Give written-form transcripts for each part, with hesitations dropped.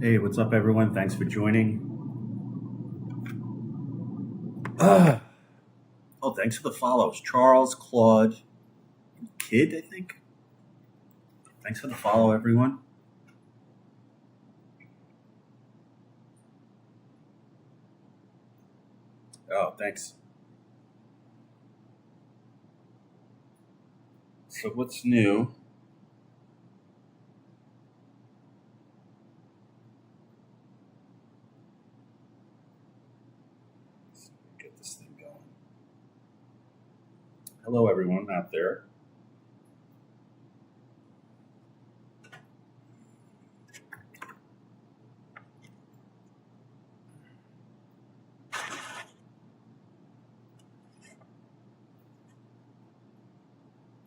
Hey, what's up, everyone? Thanks for joining. Uh, oh, thanks for the follows. Charles, Claude, Kid, I think. Thanks for the follow, everyone. Oh, thanks. So, what's new? Let's get this thing going. Hello, everyone out there.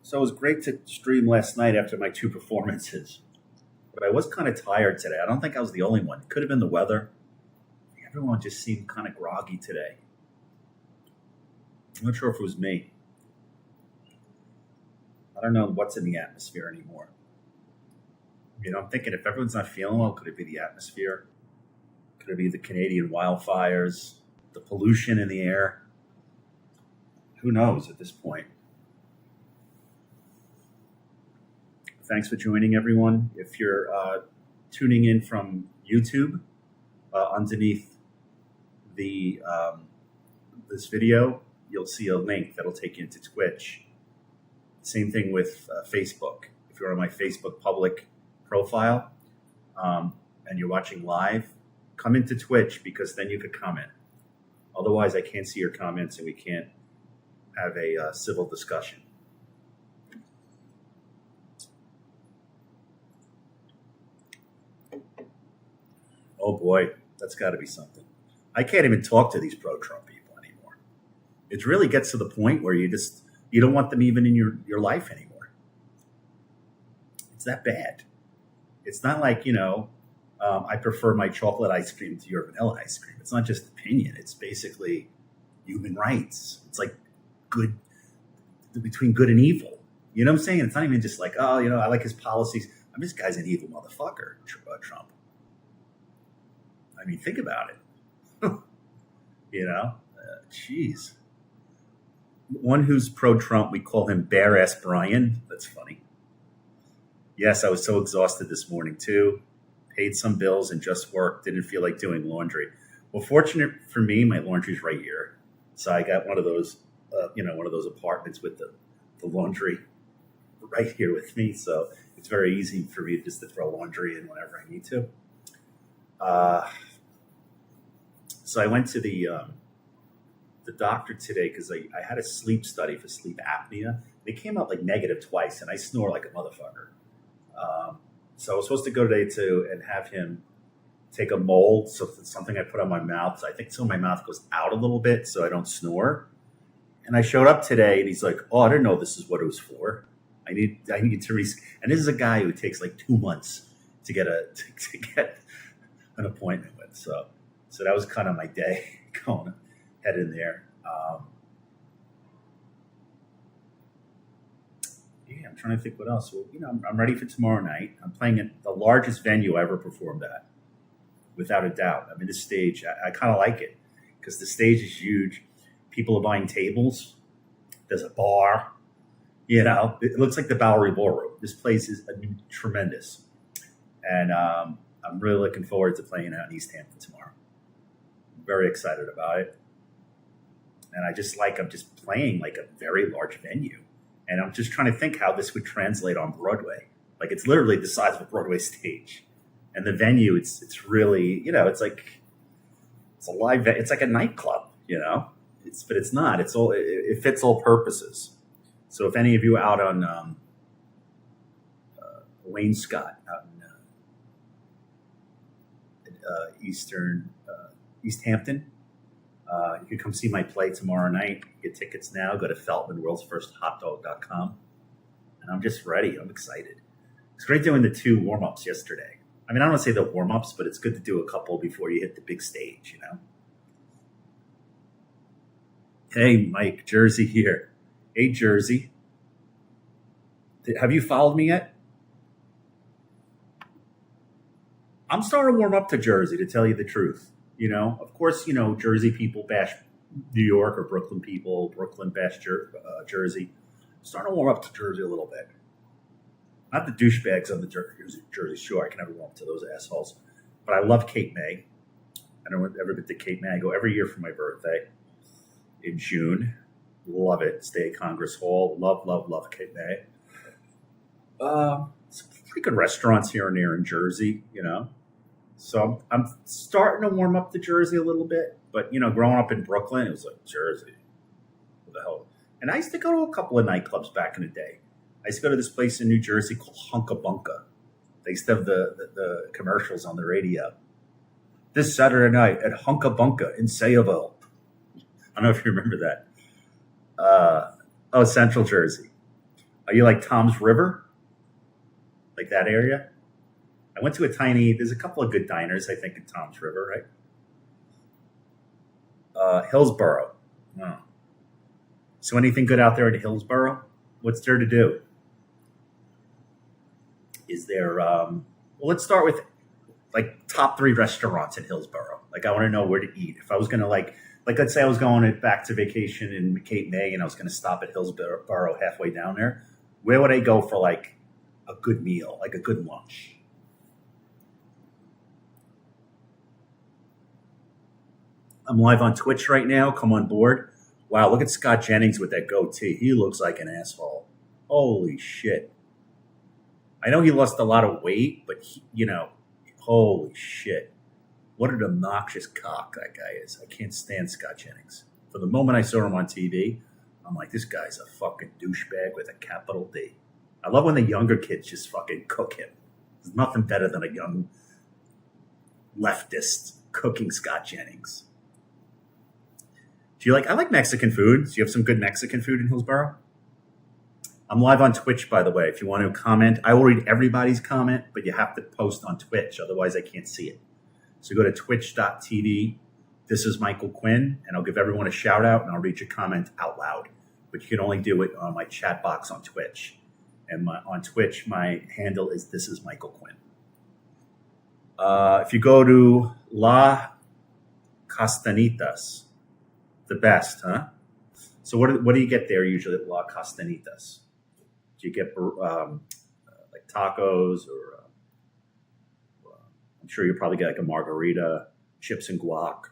So, it was great to stream last night after my two performances, but I was kind of tired today. I don't think I was the only one. It could have been the weather. Everyone just seemed kind of groggy today. I'm not sure if it was me. I don't know what's in the atmosphere anymore. I'm thinking if everyone's not feeling well, could it be the atmosphere? Could it be the Canadian wildfires, the pollution in the air? Who knows at this point? Thanks for joining, everyone. If you're tuning in from YouTube, underneath the this video, you'll see a link that'll take you into Twitch. Same thing with Facebook. If you're on my Facebook public profile and you're watching live, come into Twitch because then you could comment. Otherwise, I can't see your comments and we can't have a civil discussion. Oh boy, that's got to be something. I can't even talk to these pro-Trump people anymore. It really gets to the point where you don't want them even in your life anymore. It's that bad. It's not like I prefer my chocolate ice cream to your vanilla ice cream. It's not just opinion. It's basically human rights. It's like good between good and evil. You know what I'm saying? It's not even just like, oh, I like his policies. I mean, this guy's an evil motherfucker, Trump. I mean, think about it. Jeez. One who's pro-Trump, we call him Bare Ass Brian. That's funny. Yes, I was so exhausted this morning too. Paid some bills and just worked. Didn't feel like doing laundry. Well, fortunate for me, my laundry's right here. So I got one of those, one of those apartments with the laundry right here with me. So it's very easy for me just to throw laundry in whenever I need to. So I went to the doctor today because I had a sleep study for sleep apnea. They came out like negative twice, and I snore like a motherfucker. So I was supposed to go today and have him take a mold, so it's something I put on my mouth. So I think my mouth goes out a little bit so I don't snore. And I showed up today, and he's like, "Oh, I didn't know this is what it was for. I need to And this is a guy who takes like 2 months to get to get an appointment with. So that was kind of my day going head in there. Yeah, I'm trying to think what else. Well, I'm ready for tomorrow night. I'm playing at the largest venue I ever performed at, without a doubt. I mean, this stage, I kind of like it because the stage is huge. People are buying tables. There's a bar. It looks like the Bowery Ballroom. This place is tremendous. And I'm really looking forward to playing out in East Hampton tomorrow. Very excited about it. And I'm just playing like a very large venue. And I'm just trying to think how this would translate on Broadway. Like it's literally the size of a Broadway stage. And the venue, it's really, it's a live, it's like a nightclub, but it's not, it fits all purposes. So if any of you are out on Wayne Scott out in East Hampton, you can come see my play tomorrow night. Get tickets now. Go to FeltmanWorldsFirstHotDog.com. And I'm just ready. I'm excited. It's great doing the 2 warm-ups yesterday. I mean, I don't want to say the warm-ups, but it's good to do a couple before you hit the big stage, Hey, Mike, Jersey here. Hey, Jersey. Have you followed me yet? I'm starting to warm up to Jersey, to tell you the truth. Of course, Jersey people bash New York, or Brooklyn people. Brooklyn bash Jersey. I'm starting to warm up to Jersey a little bit. Not the douchebags on the Jersey Shore. I can never warm up to those assholes. But I love Cape May. I don't ever been to Cape May. I go every year for my birthday in June. Love it. Stay at Congress Hall. Love, love, love Cape May. Some pretty good restaurants here and there in Jersey. So I'm starting to warm up to Jersey a little bit. But, growing up in Brooklyn, it was like, Jersey. What the hell? And I used to go to a couple of nightclubs back in the day. I used to go to this place in New Jersey called Hunka Bunka. They used to have the commercials on the radio. This Saturday night at Hunka Bunka in Sayreville. I don't know if you remember that. Central Jersey. Are you like Tom's River? Like that area? I went to there's a couple of good diners, I think, in Tom's River, right? Hillsborough. Oh. So anything good out there in Hillsborough? What's there to do? Is there, well, let's start with like top 3 restaurants in Hillsborough. Like, I want to know where to eat. If I was going to like let's say I was going back to vacation in Cape May and I was going to stop at Hillsborough halfway down there, where would I go for like a good meal, like a good lunch? I'm live on Twitch right now. Come on board. Wow, look at Scott Jennings with that goatee. He looks like an asshole. Holy shit. I know he lost a lot of weight, but holy shit. What an obnoxious cock that guy is. I can't stand Scott Jennings. For the moment I saw him on TV, I'm like, this guy's a fucking douchebag with a capital D. I love when the younger kids just fucking cook him. There's nothing better than a young leftist cooking Scott Jennings. I like Mexican food. Do you have some good Mexican food in Hillsborough? I'm live on Twitch, by the way. If you want to comment, I will read everybody's comment, but you have to post on Twitch. Otherwise, I can't see it. So go to twitch.tv. This is Michael Quinn, and I'll give everyone a shout out, and I'll read your comment out loud. But you can only do it on my chat box on Twitch. And on Twitch, my handle is This is Michael Quinn. If you go to La Castanitas, the best, huh? So what do you get there usually at La Castanitas? Do you get like tacos, or I'm sure you'll probably get like a margarita, chips and guac.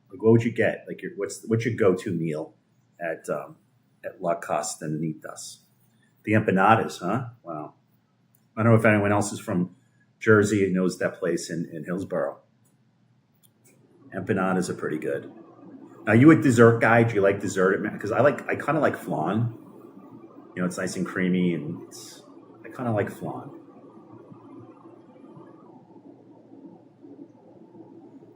Like, what would you get? Like, what's your go-to meal at La Castanitas? The empanadas, huh? Wow. I don't know if anyone else is from Jersey and knows that place in Hillsborough. Empanadas are pretty good. Now, you a dessert guy? Do you like dessert? Because I kind of like flan. It's nice and creamy, and I kind of like flan.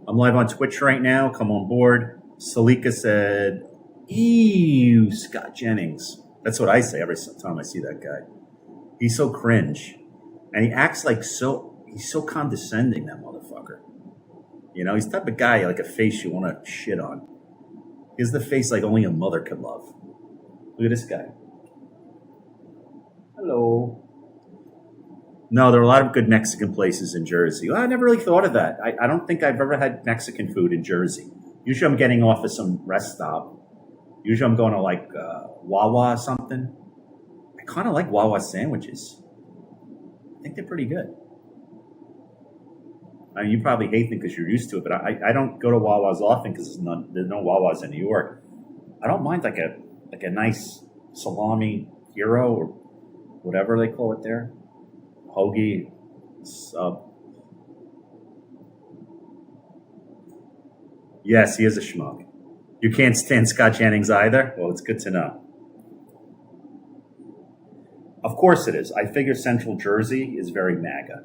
I'm live on Twitch right now. Come on board. Salika said, ew, Scott Jennings. That's what I say every time I see that guy. He's so cringe. And he acts like he's so condescending, that motherfucker. He's the type of guy, like a face you want to shit on. He has the face like only a mother could love. Look at this guy. Hello. No, there are a lot of good Mexican places in Jersey. Well, I never really thought of that. I don't think I've ever had Mexican food in Jersey. Usually I'm getting off at some rest stop. Usually I'm going to like Wawa or something. I kind of like Wawa sandwiches. I think they're pretty good. I mean, you probably hate them because you're used to it, but I don't go to Wawa's often because there's no Wawa's in New York. I don't mind like a nice salami hero or whatever they call it there. Hoagie, sub. Yes, he is a schmuck. You can't stand Scott Jennings either? Well, it's good to know. Of course it is. I figure Central Jersey is very MAGA.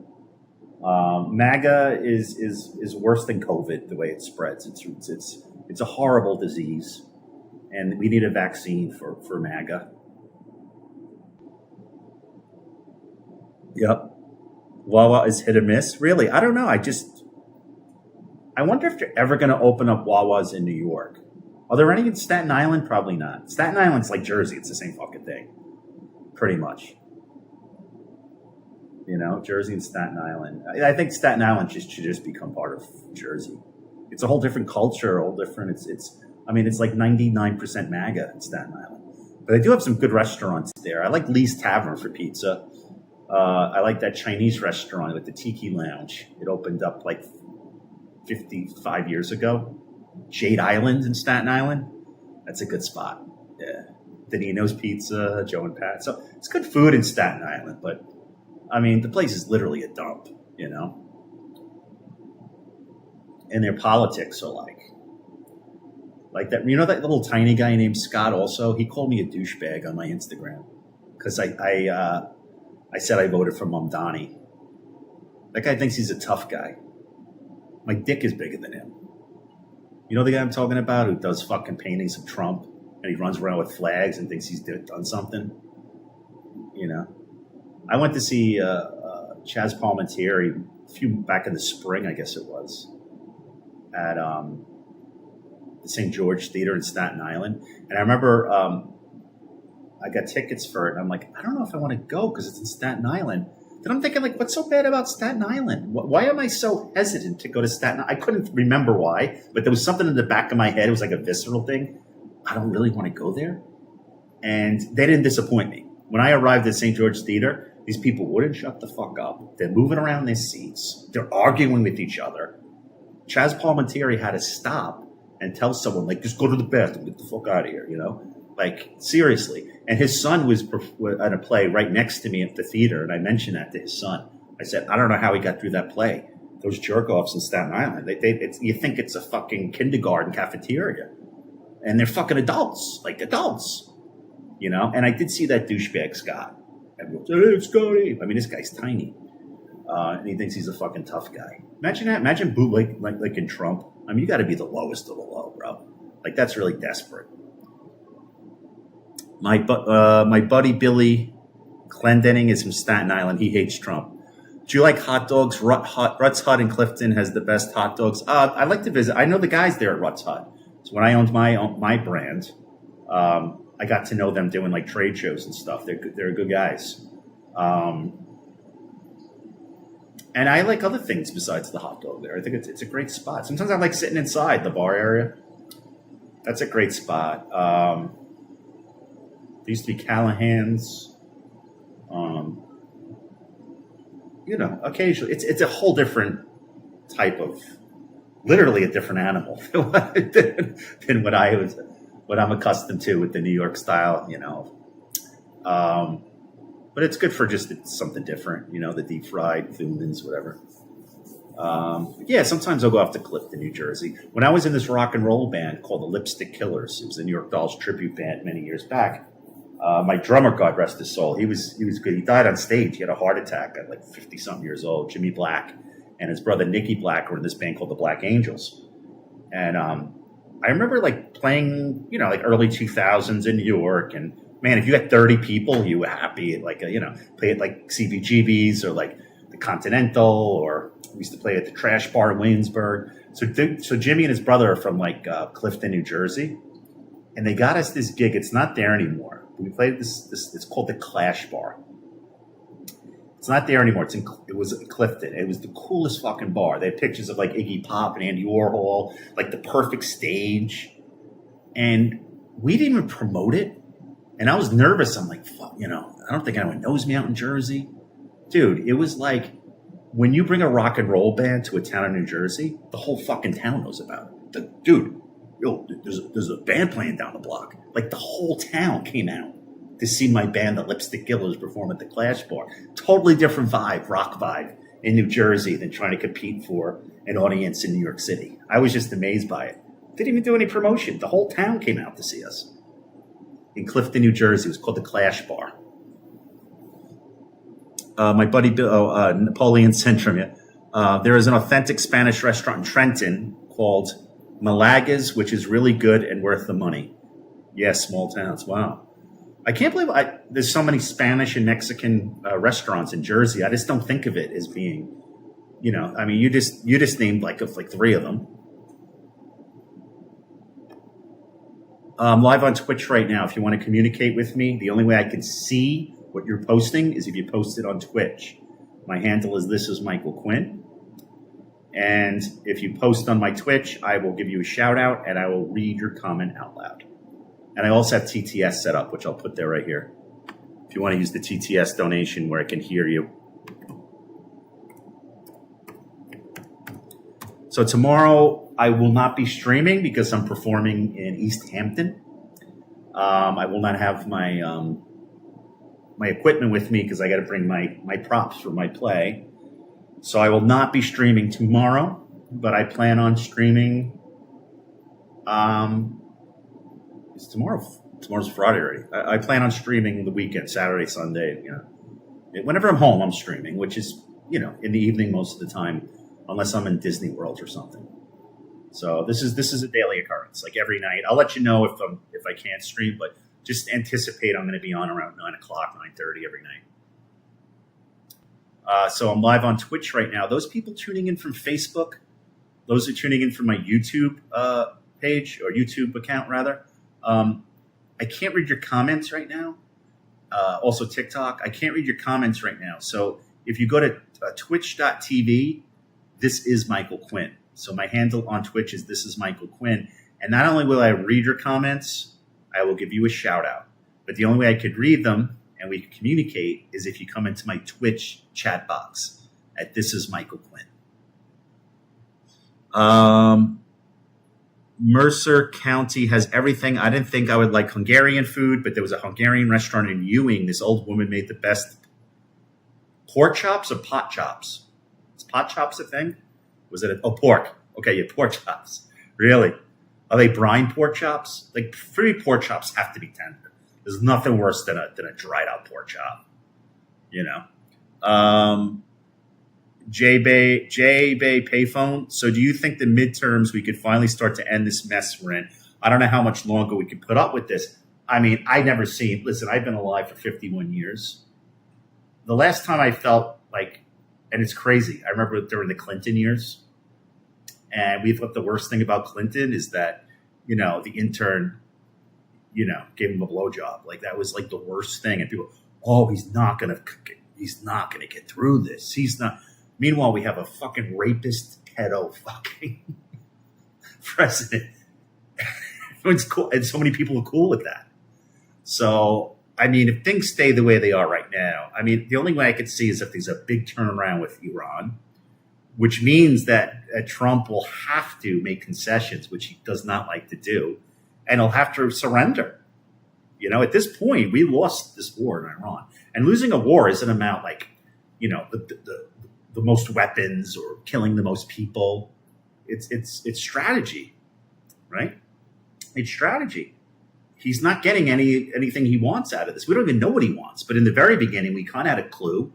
MAGA is worse than COVID, the way it spreads. It's a horrible disease, and we need a vaccine for MAGA. Yep. Wawa is hit or miss. Really? I don't know. I wonder if they're ever going to open up Wawas in New York. Are there any in Staten Island? Probably not. Staten Island's like Jersey. It's the same fucking thing. Pretty much. Jersey and Staten Island. I think Staten Island should just become part of Jersey. It's a whole different culture, all different. It's like 99% MAGA in Staten Island. But they do have some good restaurants there. I like Lee's Tavern for pizza. I like that Chinese restaurant, like the Tiki Lounge. It opened up like 55 years ago. Jade Island in Staten Island. That's a good spot. Yeah. Danino's Pizza, Joe and Pat. So it's good food in Staten Island, but the place is literally a dump, And their politics are like that. That little tiny guy named Scott also, he called me a douchebag on my Instagram because I said I voted for Mamdani. That guy thinks he's a tough guy. My dick is bigger than him. You know the guy I'm talking about who does fucking paintings of Trump and he runs around with flags and thinks he's done something? I went to see Chaz Palminteri back in the spring, I guess it was, at the St. George Theater in Staten Island. And I remember I got tickets for it. And I'm like, I don't know if I want to go because it's in Staten Island. Then I'm thinking, like, what's so bad about Staten Island? Why am I so hesitant to go to Staten Island? I couldn't remember why, but there was something in the back of my head. It was like a visceral thing. I don't really want to go there. And they didn't disappoint me. When I arrived at St. George Theater, these people wouldn't shut the fuck up. They're moving around their seats. They're arguing with each other. Chaz Palminteri had to stop and tell someone, like, just go to the bathroom, get the fuck out of here, Like, seriously. And his son was at a play right next to me at the theater, and I mentioned that to his son. I said, I don't know how he got through that play. Those jerk-offs in Staten Island, you think it's a fucking kindergarten cafeteria. And they're fucking adults, like adults, And I did see that douchebag Scott. Everyone said, hey, Scotty. This guy's tiny. And he thinks he's a fucking tough guy. Imagine that. Imagine boot like in Trump. You got to be the lowest of the low, bro. Like, that's really desperate. My buddy Billy Clendenning is from Staten Island. He hates Trump. Do you like hot dogs? Rutt's Hut in Clifton has the best hot dogs. I like to visit. I know the guys there at Rutt's Hut. So when I owned my brand, I got to know them doing like trade shows and stuff. They're good guys. And I like other things besides the hot dog there. I think it's a great spot. Sometimes I like sitting inside the bar area. That's a great spot. There used to be Callahan's. Occasionally it's a whole different type of, literally a different animal than what I'm accustomed to with the New York style. But it's good for just something different, the deep fried Thunmans, whatever. Sometimes I'll go off to Clifton, New Jersey. When I was in this rock and roll band called the Lipstick Killers, it was a New York Dolls tribute band many years back. My drummer, God rest his soul, he was good. He died on stage. He had a heart attack at like 50-something years old. Jimmy Black and his brother Nicky Black were in this band called the Black Angels. And I remember like playing, like early 2000s in New York. And man, if you had 30 people, you were happy at like, play at like CBGB's or like the Continental, or we used to play at the Trash Bar in Williamsburg. So Jimmy and his brother are from like Clifton, New Jersey. And they got us this gig. It's not there anymore. We played this. It's called the Clash Bar. It's not there anymore. It was in Clifton. It was the coolest fucking bar. They had pictures of like Iggy Pop and Andy Warhol, like the perfect stage. And we didn't even promote it. And I was nervous. I'm like, fuck, I don't think anyone knows me out in Jersey. Dude, it was like when you bring a rock and roll band to a town in New Jersey, the whole fucking town knows about it. Dude, there's a band playing down the block. Like the whole town came out to see my band, the Lipstick Killers, perform at the Clash Bar. Totally different vibe, rock vibe in New Jersey than trying to compete for an audience in New York City. I was just amazed by it. Didn't even do any promotion. The whole town came out to see us. In Clifton, New Jersey. It was called the Clash Bar. My buddy Napoleon Centrum. There is an authentic Spanish restaurant in Trenton called Malaga's, which is really good and worth the money. Yes, small towns. Wow. I can't believe there's so many Spanish and Mexican restaurants in Jersey. I just don't think of it as being, you just named like three of them. I'm live on Twitch right now. If you want to communicate with me, the only way I can see what you're posting is if you post it on Twitch. My handle is This Is Michael Quinn. And if you post on my Twitch, I will give you a shout out and I will read your comment out loud. And I also have TTS set up, which I'll put there right here. If you want to use the TTS donation where I can hear you. So tomorrow I will not be streaming because I'm performing in East Hampton. I will not have my my equipment with me because I got to bring my props for my play. So I will not be streaming tomorrow, but I plan on streaming. It's tomorrow. Tomorrow's Friday already. I plan on streaming the weekend, Saturday, Sunday. Whenever I'm home, I'm streaming, which is in the evening most of the time, unless I'm in Disney World or something. So this is a daily occurrence. Like every night, I'll let you know if I can't stream, but just anticipate I'm going to be on around 9 o'clock, 9:30 every night. So I'm live on Twitch right now. Those people tuning in from Facebook, those are tuning in from my YouTube page or YouTube account rather. I can't read your comments right now. Also TikTok, I can't read your comments right now. So if you go to twitch.tv, This Is Michael Quinn. So my handle on Twitch is This Is Michael Quinn. And not only will I read your comments, I will give you a shout out. But the only way I could read them and we can communicate is if you come into my Twitch chat box at This Is Michael Quinn. Mercer County has everything. I didn't think I would like Hungarian food, but there was a Hungarian restaurant in Ewing. This old woman made the best pork chops or pot chops. Is pot chops a thing? Was it pork? Okay, yeah, pork chops. Really? Are they brine pork chops? Like free pork chops have to be tender. There's nothing worse than a dried out pork chop. J-Bay payphone. So do you think the midterms we could finally start to end this mess we're in? I don't know how much longer we can put up with this. I mean, I've never seen, listen, I've been alive for 51 years. The last time I felt like, and it's crazy, I remember during the Clinton years, and we thought the worst thing about Clinton is that, the intern, gave him a blowjob. Like that was like the worst thing. And people, he's not gonna get through this. He's not. Meanwhile, we have a fucking rapist, pedo, fucking president. It's cool, and so many people are cool with that. So, I mean, if things stay the way they are right now, I mean, the only way I could see is if there's a big turnaround with Iran, which means that Trump will have to make concessions, which he does not like to do, and he'll have to surrender. At this point, we lost this war in Iran, and losing a war isn't about like, the most weapons or killing the most people. It's strategy, right? It's strategy. He's not getting anything he wants out of this. We don't even know what he wants. But in the very beginning, we kind of had a clue,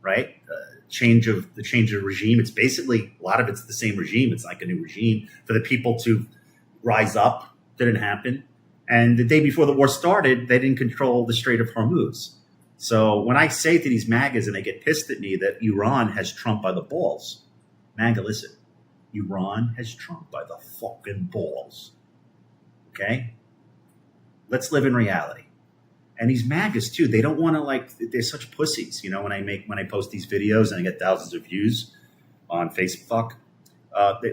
right? The change of regime. It's basically a lot of it's the same regime. It's like a new regime for the people to rise up. Didn't happen. And the day before the war started, they didn't control the Strait of Hormuz. So when I say to these MAGAs and they get pissed at me that Iran has Trump by the balls, MAGA, listen, Iran has Trump by the fucking balls. Okay? Let's live in reality. And these MAGAs too, they don't want to they're such pussies. When I post these videos and I get thousands of views on Facebook,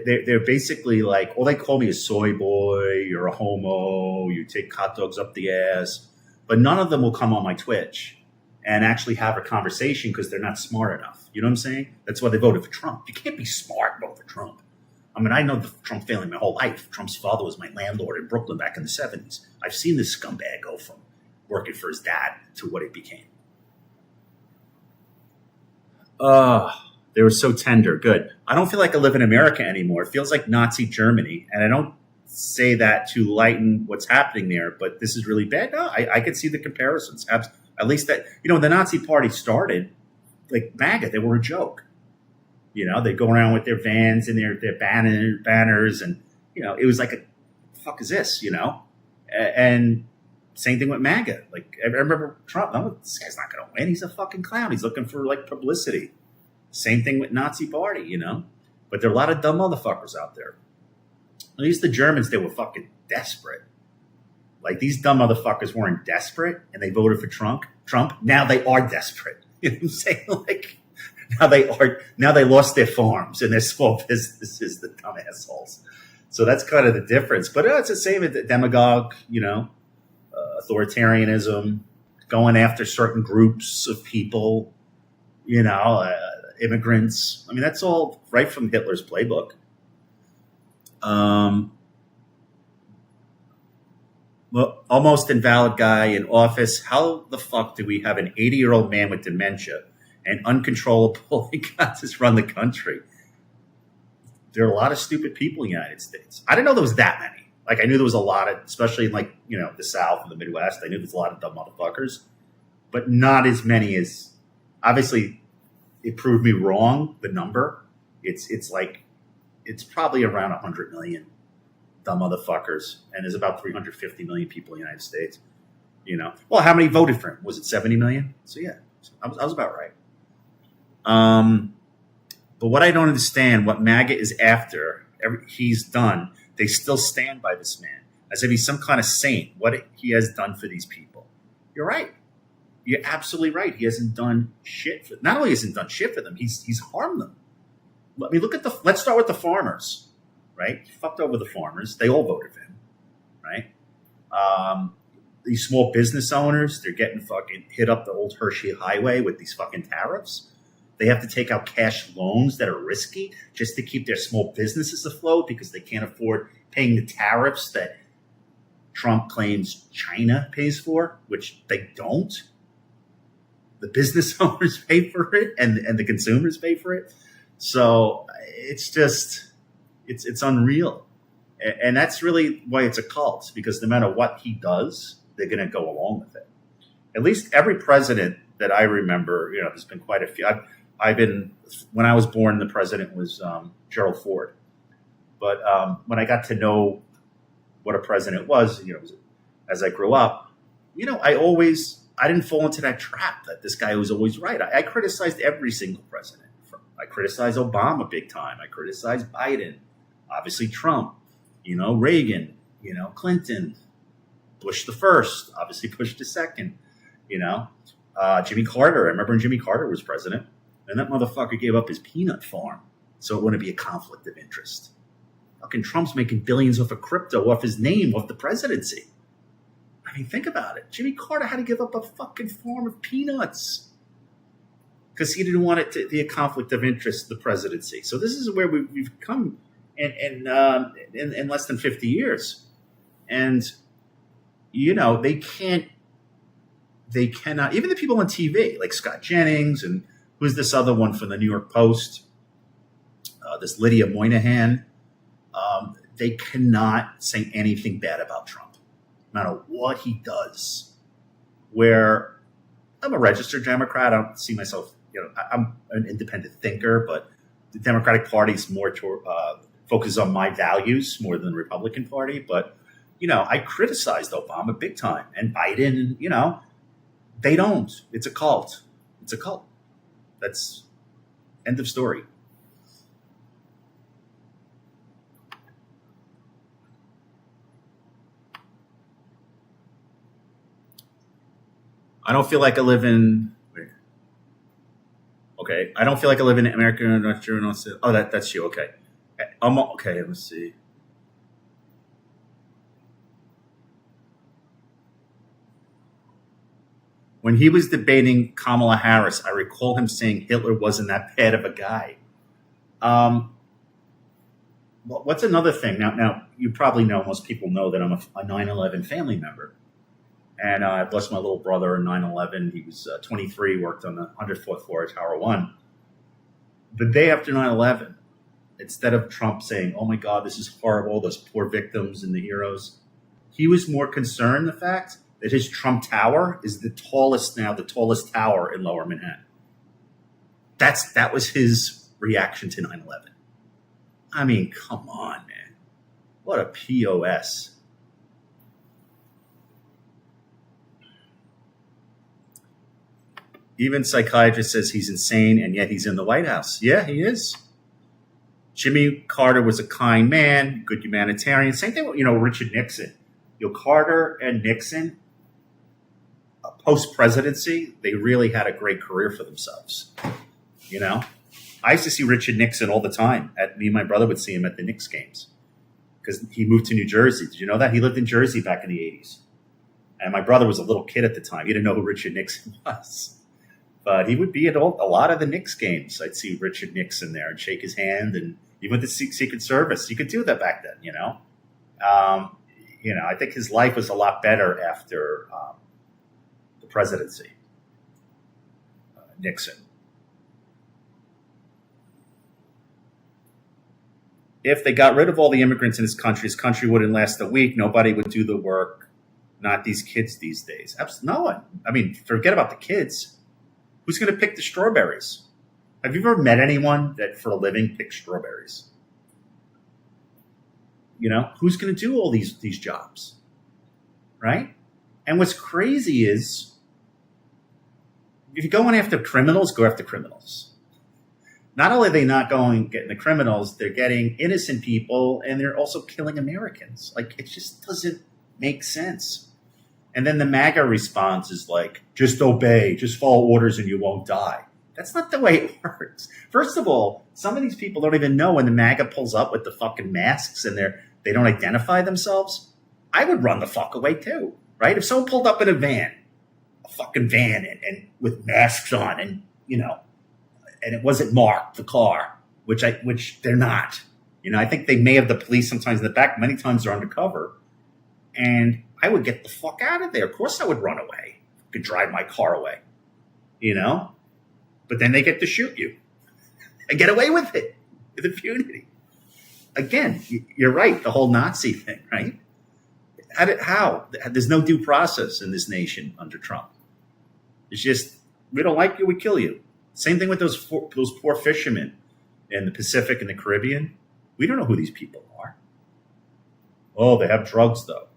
they're basically like, all they call me is soy boy, you're a homo, you take hot dogs up the ass. But none of them will come on my Twitch and actually have a conversation because they're not smart enough. You know what I'm saying? That's why they voted for Trump. You can't be smart and vote for Trump. I mean, I know the Trump family my whole life. Trump's father was my landlord in Brooklyn back in the 70s. I've seen this scumbag go from working for his dad to what it became. They were so tender. Good. I don't feel like I live in America anymore. It feels like Nazi Germany. And I don't say that to lighten what's happening there, but this is really bad. No, I could see the comparisons. At least that, when the Nazi party started, like MAGA, they were a joke. They'd go around with their vans and their banners. And, it was like, fuck is this, And same thing with MAGA. Like, I remember Trump, this guy's not going to win. He's a fucking clown. He's looking for, publicity. Same thing with Nazi party, But there are a lot of dumb motherfuckers out there. At least the Germans, they were fucking desperate. Like, these dumb motherfuckers weren't desperate and they voted for Trump. Now they are desperate. You know what I'm saying? Like, Now they lost their farms and their small businesses, the dumb assholes. So that's kind of the difference. But it's the same with the demagogue, authoritarianism, going after certain groups of people, immigrants. I mean, that's all right from Hitler's playbook. Well, almost invalid guy in office. How the fuck do we have an 80-year-old man with dementia and uncontrollable just run the country? There are a lot of stupid people in the United States. I didn't know there was that many. Like, I knew there was a lot of, especially in the South and the Midwest. I knew there's a lot of dumb motherfuckers, but not as many as, obviously, it proved me wrong, the number. It's probably around 100 million dumb motherfuckers, and there's about 350 million people in the United States. Well, how many voted for him? Was it 70 million? So yeah, I was about right. But what I don't understand, what MAGA is after, he's done, they still stand by this man as if he's some kind of saint. What he has done for these people. You're right. You're absolutely right. He hasn't done shit for them. Not only hasn't done shit for them, he's harmed them. I mean, let's start with the farmers. Right? He fucked over the farmers. They all voted for him, right? These small business owners, they're getting fucking hit up the old Hershey Highway with these fucking tariffs. They have to take out cash loans that are risky just to keep their small businesses afloat because they can't afford paying the tariffs that Trump claims China pays for, which they don't. The business owners pay for it and the consumers pay for it. So it's just... It's unreal. And that's really why it's a cult, because no matter what he does, they're going to go along with it. At least every president that I remember, there's been quite a few. When I was born, the president was Gerald Ford. But when I got to know what a president was, as I grew up, I didn't fall into that trap that this guy was always right. I criticized every single president. I criticized Obama big time. I criticized Biden. Obviously Trump, Reagan, Clinton, Bush the first, obviously Bush the second, Jimmy Carter. I remember when Jimmy Carter was president, and that motherfucker gave up his peanut farm so it wouldn't be a conflict of interest. Fucking Trump's making billions off of crypto, off his name, off the presidency. I mean, think about it. Jimmy Carter had to give up a fucking farm of peanuts because he didn't want it to be a conflict of interest, the presidency. So this is where we've come in less than 50 years. And, they cannot, even the people on TV, like Scott Jennings and who's this other one from the New York Post, this Lydia Moynihan, they cannot say anything bad about Trump, no matter what he does. Where I'm a registered Democrat, I don't see myself, I'm an independent thinker, but the Democratic Party is more focuses on my values more than the Republican Party. But, I criticized Obama big time and Biden, they don't. It's a cult. It's a cult. That's end of story. I don't feel like I live in. Okay, I don't feel like I live in America. Oh, that's you. Okay, okay. Let's see. When he was debating Kamala Harris, I recall him saying Hitler wasn't that bad of a guy. What's another thing? Now you probably know. Most people know that I'm a 9/11 family member. And I lost my little brother in 9/11. He was 23, worked on the 104th floor of Tower 1. The day after 9/11, instead of Trump saying, oh my God, this is horrible, those poor victims and the heroes, he was more concerned the fact that his Trump Tower is the tallest tower in Lower Manhattan. That was his reaction to 9/11. I mean, come on, man. What a POS. Even psychiatrist says he's insane, and yet he's in the White House. Yeah, he is. Jimmy Carter was a kind man, good humanitarian. Same thing with, Richard Nixon. Carter and Nixon, post-presidency, they really had a great career for themselves. You know, I used to see Richard Nixon all the time. Me and my brother would see him at the Knicks games because he moved to New Jersey. Did you know that? He lived in Jersey back in the 80s. And my brother was a little kid at the time. He didn't know who Richard Nixon was. But he would be at a lot of the Knicks games. I'd see Richard Nixon there and shake his hand. And even with the Secret Service, you could do that back then, you know. I think his life was a lot better after the presidency. Nixon. If they got rid of all the immigrants in his country wouldn't last a week. Nobody would do the work. Not these kids these days. No one. I mean, forget about the kids. Who's going to pick the strawberries? Have you ever met anyone that for a living picks strawberries? You know, who's going to do all these jobs? Right? And what's crazy is if you're going after criminals, go after criminals. Not only are they not getting the criminals, they're getting innocent people, and they're also killing Americans. Like, it just doesn't make sense. And then the MAGA response is like, just obey, just follow orders and you won't die. That's not the way it works. First of all, some of these people don't even know when the MAGA pulls up with the fucking masks and they don't identify themselves. I would run the fuck away too, right? If someone pulled up in a fucking van and with masks on and, you know, and it wasn't marked, the car, which they're not. You know, I think they may have the police sometimes in the back. Many times they're undercover. And I would get the fuck out of there. Of course I would run away. I could drive my car away, you know? But then they get to shoot you and get away with it with impunity. Again, you're right, the whole Nazi thing, right? How? There's no due process in this nation under Trump. It's just, we don't like you, we kill you. Same thing with those poor fishermen in the Pacific and the Caribbean. We don't know who these people are. Oh, they have drugs, though.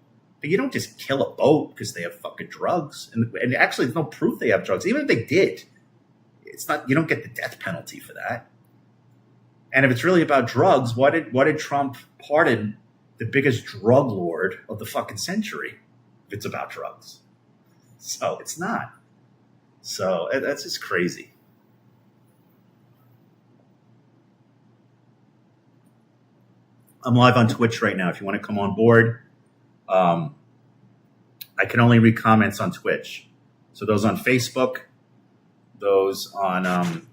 But you don't just kill a boat because they have fucking drugs. And actually, there's no proof they have drugs. Even if they did, it's not. You don't get the death penalty for that. And if it's really about drugs, why did Trump pardon the biggest drug lord of the fucking century if it's about drugs? So it's not. So that's just crazy. I'm live on Twitch right now. If you want to come on board. I can only read comments on Twitch. So those on Facebook, those on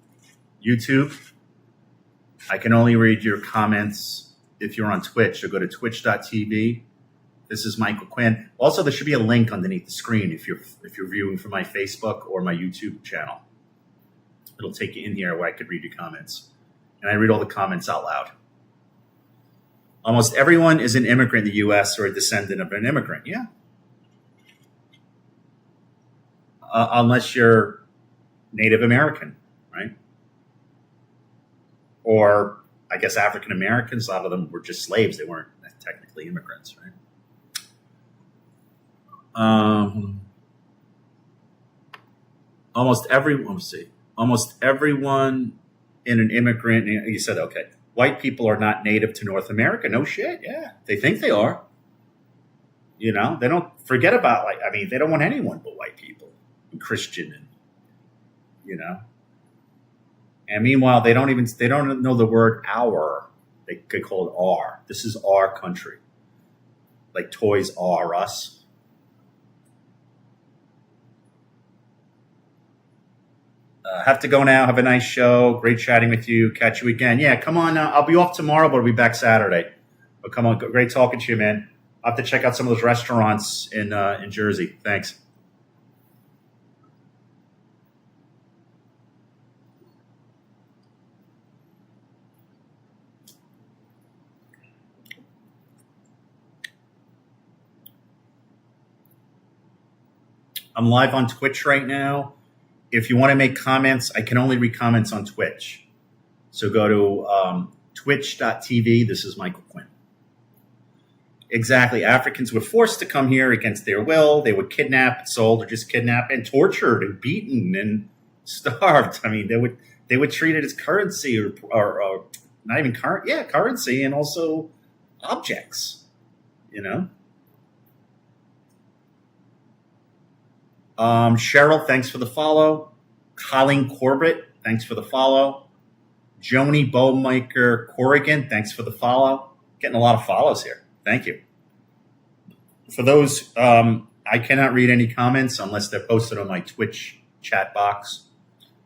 YouTube, I can only read your comments if you're on Twitch. So go to twitch.tv. This is Michael Quinn. Also, there should be a link underneath the screen if you're viewing from my Facebook or my YouTube channel. It'll take you in here where I could read your comments. And I read all the comments out loud. Almost everyone is an immigrant in the U.S. or a descendant of an immigrant. Yeah. Unless you're Native American, right? Or I guess African Americans, a lot of them were just slaves. They weren't technically immigrants, right? Almost everyone in an immigrant, you said, okay. White people are not native to North America. No shit. Yeah. They think they are. You know, they don't forget about, they don't want anyone but white people and Christian and, you know. And meanwhile, they don't know the word our. They could call it our. This is our country. Like Toys R Us. Have to go now. Have a nice show. Great chatting with you. Catch you again. Yeah, come on. I'll be off tomorrow, but I'll be back Saturday. But come on. Great talking to you, man. I'll have to check out some of those restaurants in Jersey. Thanks. I'm live on Twitch right now. If you want to make comments, I can only read comments on Twitch. So go to twitch.tv. This is Michael Quinn. Exactly. Africans were forced to come here against their will. They were kidnapped, sold, or just kidnapped and tortured and beaten and starved. I mean, they would treat it as currency or not even currency and also objects, you know. Cheryl, thanks for the follow. Colleen Corbett, thanks for the follow. Joni Bowmaker Corrigan, thanks for the follow. Getting a lot of follows here. Thank you. For those, I cannot read any comments unless they're posted on my Twitch chat box.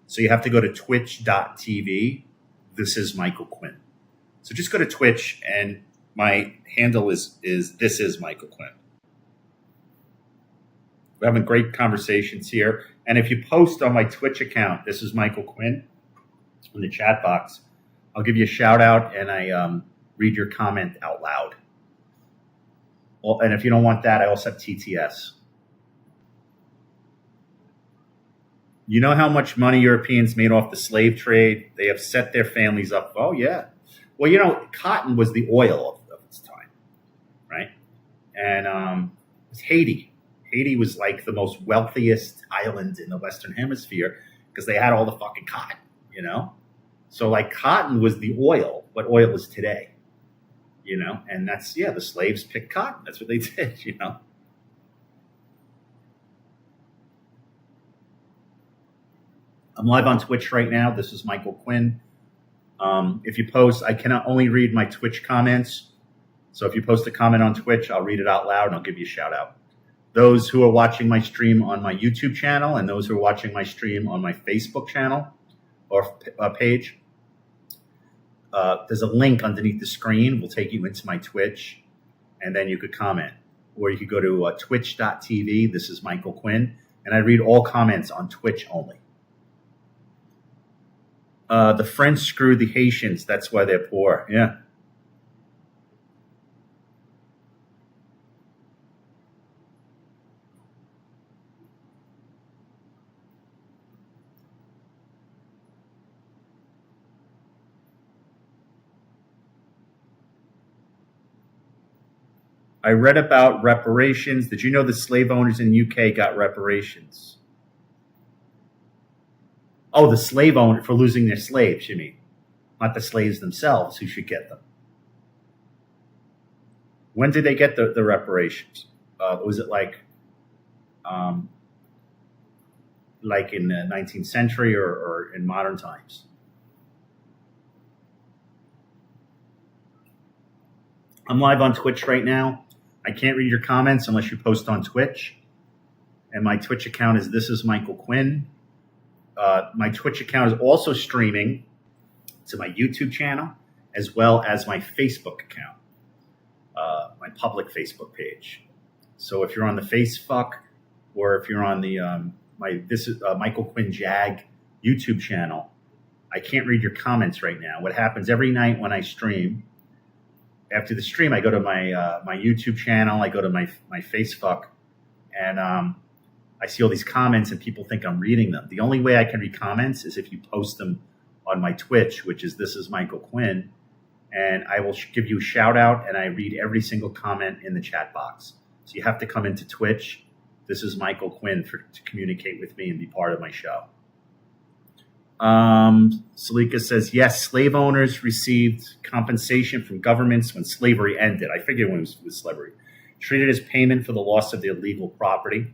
So you have to go to twitch.tv. This is Michael Quinn. So just go to Twitch, and my handle is this is Michael Quinn. We're having great conversations here. And if you post on my Twitch account, this is Michael Quinn, in the chat box, I'll give you a shout out and I read your comment out loud. Well, and if you don't want that, I also have TTS. You know how much money Europeans made off the slave trade? They have set their families up. Oh, yeah. Well, you know, cotton was the oil of its time, right? And it was Haiti. Haiti was like the most wealthiest island in the Western Hemisphere because they had all the fucking cotton, you know? So like cotton was the oil, what oil is today, you know? And that's, yeah, the slaves picked cotton. That's what they did, you know? I'm live on Twitch right now. This is Michael Quinn. If you post, I cannot only read my Twitch comments. So if you post a comment on Twitch, I'll read it out loud and I'll give you a shout out. Those who are watching my stream on my YouTube channel and those who are watching my stream on my Facebook channel or page, there's a link underneath the screen. Will take you into my Twitch, and then you could comment. Or you could go to twitch.tv. This is Michael Quinn, and I read all comments on Twitch only. The French screwed the Haitians. That's why they're poor. Yeah. I read about reparations. Did you know the slave owners in the UK got reparations? Oh, the slave owner for losing their slaves, you mean? Not the slaves themselves who should get them. When did they get the reparations? Was it like in the 19th century or in modern times? I'm live on Twitch right now. I can't read your comments unless you post on Twitch. And my Twitch account is This is Michael Quinn. My Twitch account is also streaming to my YouTube channel as well as my Facebook account, my public Facebook page. So if you're on the Facebook or if you're on the this is Michael Quinn Jag YouTube channel, I can't read your comments right now. What happens every night when I stream? After the stream, I go to my YouTube channel, I go to my Facebook, and I see all these comments, and people think I'm reading them. The only way I can read comments is if you post them on my Twitch, which is This is Michael Quinn, and I will give you a shout out, and I read every single comment in the chat box. So you have to come into Twitch. This is Michael Quinn to communicate with me and be part of my show. Salika says, yes, slave owners received compensation from governments when slavery ended. I figured when it was slavery. Treated as payment for the loss of their legal property.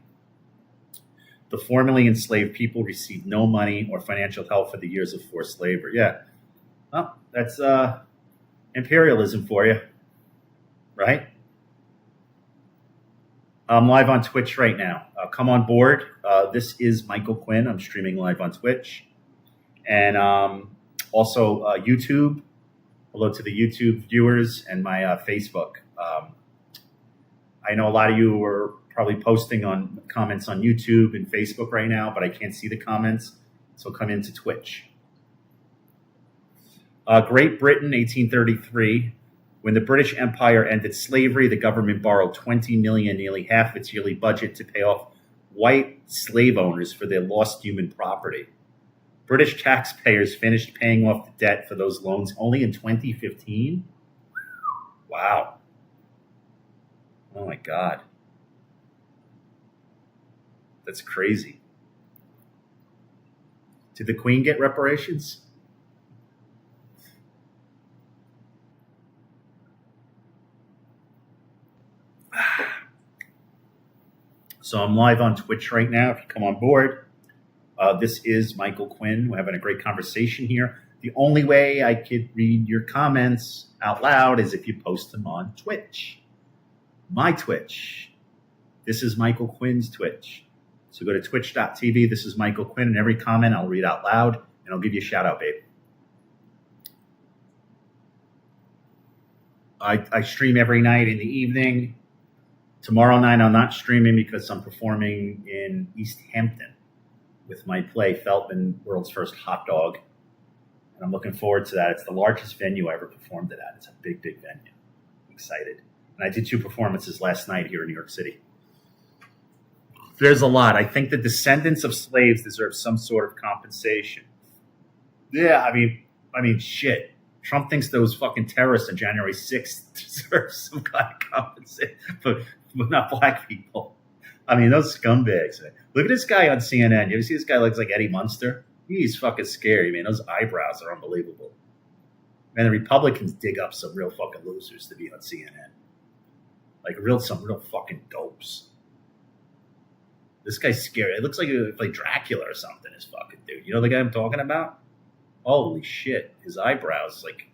The formerly enslaved people received no money or financial help for the years of forced labor. Yeah. Well, that's imperialism for you, right? I'm live on Twitch right now. Come on board. This is Michael Quinn. I'm streaming live on Twitch. And also YouTube. Hello to the YouTube viewers and my Facebook. I know a lot of you are probably posting on comments on YouTube and Facebook right now, but I can't see the comments. So come into Twitch. Great Britain, 1833. When the British Empire ended slavery, the government borrowed $20 million, nearly half its yearly budget, to pay off white slave owners for their lost human property. British taxpayers finished paying off the debt for those loans only in 2015. Wow. Oh my God. That's crazy. Did the Queen get reparations? So I'm live on Twitch right now. If you come on board, This is Michael Quinn. We're having a great conversation here. The only way I could read your comments out loud is if you post them on Twitch. My Twitch. This is Michael Quinn's Twitch. So go to twitch.tv. This is Michael Quinn. And every comment I'll read out loud, and I'll give you a shout out, babe. I stream every night in the evening. Tomorrow night I'm not streaming because I'm performing in East Hampton with my play Feltman, World's First Hot Dog. And I'm looking forward to that. It's the largest venue I ever performed it at. It's a big, big venue. I'm excited. And I did 2 performances last night here in New York City. There's a lot. I think the descendants of slaves deserve some sort of compensation. Yeah, I mean, shit. Trump thinks those fucking terrorists on January 6th deserve some kind of compensation, but not black people. I mean, those scumbags. Look at this guy on CNN. You ever see this guy looks like Eddie Munster? He's fucking scary, man. Those eyebrows are unbelievable. Man, the Republicans dig up some real fucking losers to be on CNN. Like some real fucking dopes. This guy's scary. It looks like Dracula or something, this fucking dude. You know the guy I'm talking about? Holy shit. His eyebrows, like,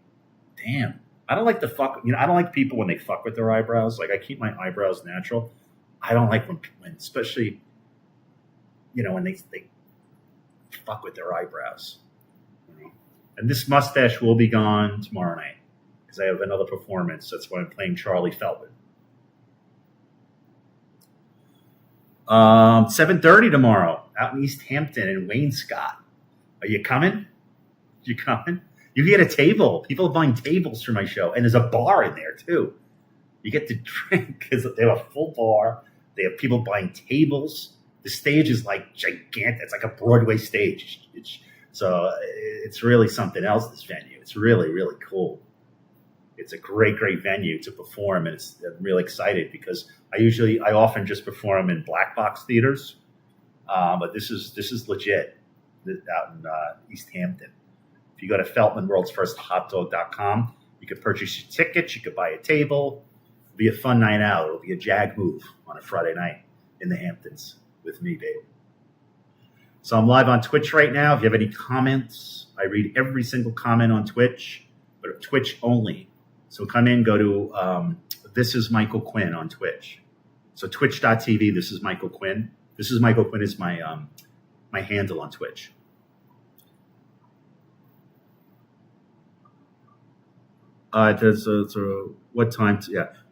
damn. I don't like I don't like people when they fuck with their eyebrows. Like, I keep my eyebrows natural. I don't like when especially, when they fuck with their eyebrows. And this mustache will be gone tomorrow night because I have another performance. That's why I'm playing Charlie Feltman. 7:30 tomorrow out in East Hampton in Wainscott. Are you coming? You coming? You get a table. People are buying tables for my show. And there's a bar in there, too. You get to drink because they have a full bar. They have people buying tables. The stage is like gigantic. It's like a Broadway stage. It's really something else, this venue. It's really, really cool. It's a great, great venue to perform. And I'm really excited because I often just perform in black box theaters. But this is legit out in East Hampton. If you go to FeltmanWorldsFirstHotDog.com, you could purchase your tickets. You could buy a table. It'll be a fun night out. It'll be a jag move on a Friday night in the Hamptons with me, babe. So I'm live on Twitch right now. If you have any comments, I read every single comment on Twitch, but Twitch only. So come in, go to This is Michael Quinn on Twitch. So twitch.tv, This is Michael Quinn. This is Michael Quinn is my my handle on Twitch. What time?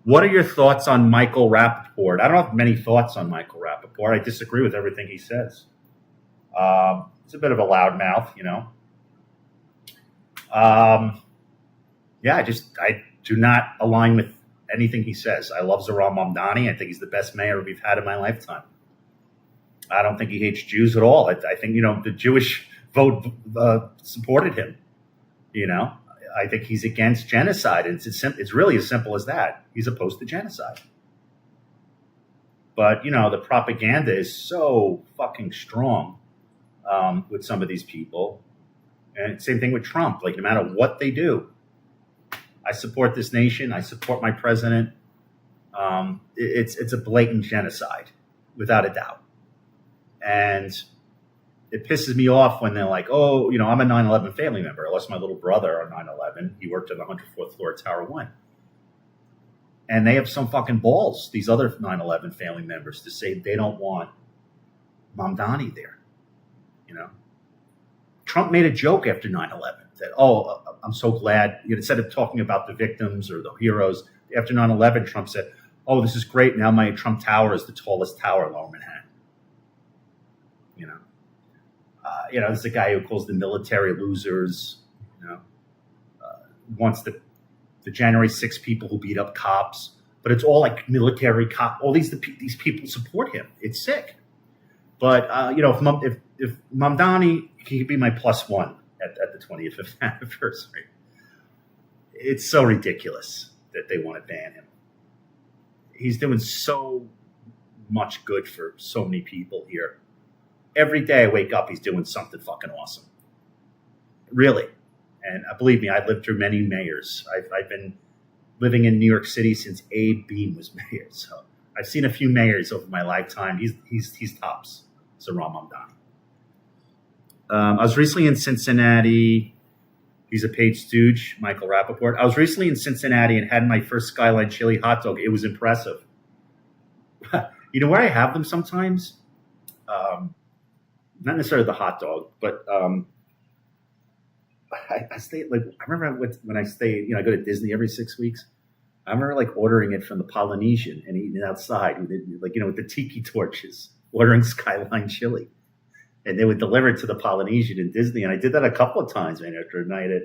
What are your thoughts on Michael Rappaport? I don't have many thoughts on Michael Rappaport. I disagree with everything he says. He's a bit of a loudmouth, I do not align with anything he says. I love Zohran Mamdani. I think he's the best mayor we've had in my lifetime. I don't think he hates Jews at all. I think, the Jewish vote supported him, I think he's against genocide. And it's really as simple as that. He's opposed to genocide. But, the propaganda is so fucking strong with some of these people. And same thing with Trump. Like, no matter what they do, I support this nation. I support my president. It's a blatant genocide, without a doubt. And it pisses me off when they're like, oh, I'm a 9/11 family member. I lost my little brother on 9/11. He worked on the 104th floor of Tower 1. And they have some fucking balls, these other 9/11 family members, to say they don't want Mamdani there. Trump made a joke after 9/11 that, I'm so glad, instead of talking about the victims or the heroes, after 9/11, Trump said, oh, this is great. Now my Trump Tower is the tallest tower in Lower Manhattan. There's a guy who calls the military losers, wants the January 6 people who beat up cops, but it's all like military cop. All these people support him. It's sick. But, if Mamdani, he could be my +1 at the 25th anniversary. It's so ridiculous that they want to ban him. He's doing so much good for so many people here. Every day I wake up, he's doing something fucking awesome. Really. And believe me, I've lived through many mayors. I've been living in New York City since Abe Beame was mayor. So I've seen a few mayors over my lifetime. He's tops. Zohran Mamdani. I was recently in Cincinnati. He's a paid stooge, Michael Rappaport. I was recently in Cincinnati and had my first Skyline chili hot dog. It was impressive. You know where I have them sometimes? Not necessarily the hot dog, but I stay like I remember when I stay. I go to Disney every 6 weeks. I remember like ordering it from the Polynesian and eating it outside, with the tiki torches, ordering Skyline chili, and they would deliver it to the Polynesian in Disney. And I did that a couple of times, man. After a night at,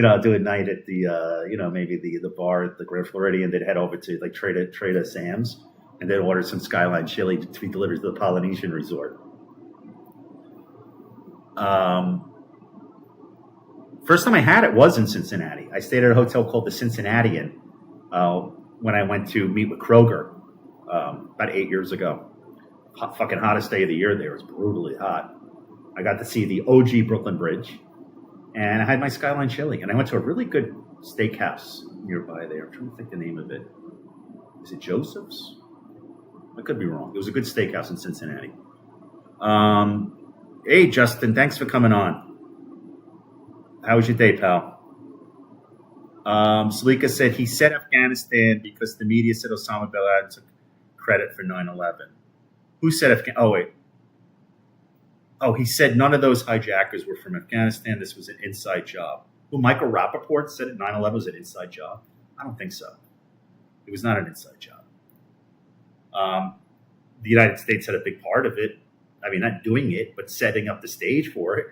I'll do a night at the, maybe the bar at the Grand Floridian. They'd head over to like Trader Sam's, and they'd order some Skyline chili to be delivered to the Polynesian resort. First time I had it was in Cincinnati. I stayed at a hotel called the Cincinnatian when I went to meet with Kroger about 8 years ago. Fucking hottest day of the year there. It was brutally hot. I got to see the OG Brooklyn Bridge, and I had my Skyline chili. And I went to a really good steakhouse nearby there. I'm trying to think the name of it. Is it Joseph's? I could be wrong. It was a good steakhouse in Cincinnati. Hey, Justin, thanks for coming on. How was your day, pal? Salika said he said Afghanistan because the media said Osama bin Laden took credit for 9/11. Who said Afghanistan? Oh, wait. Oh, he said none of those hijackers were from Afghanistan. This was an inside job. Who, Michael Rappaport said 9/11 was an inside job? I don't think so. It was not an inside job. The United States had a big part of it. I mean, not doing it, but setting up the stage for it.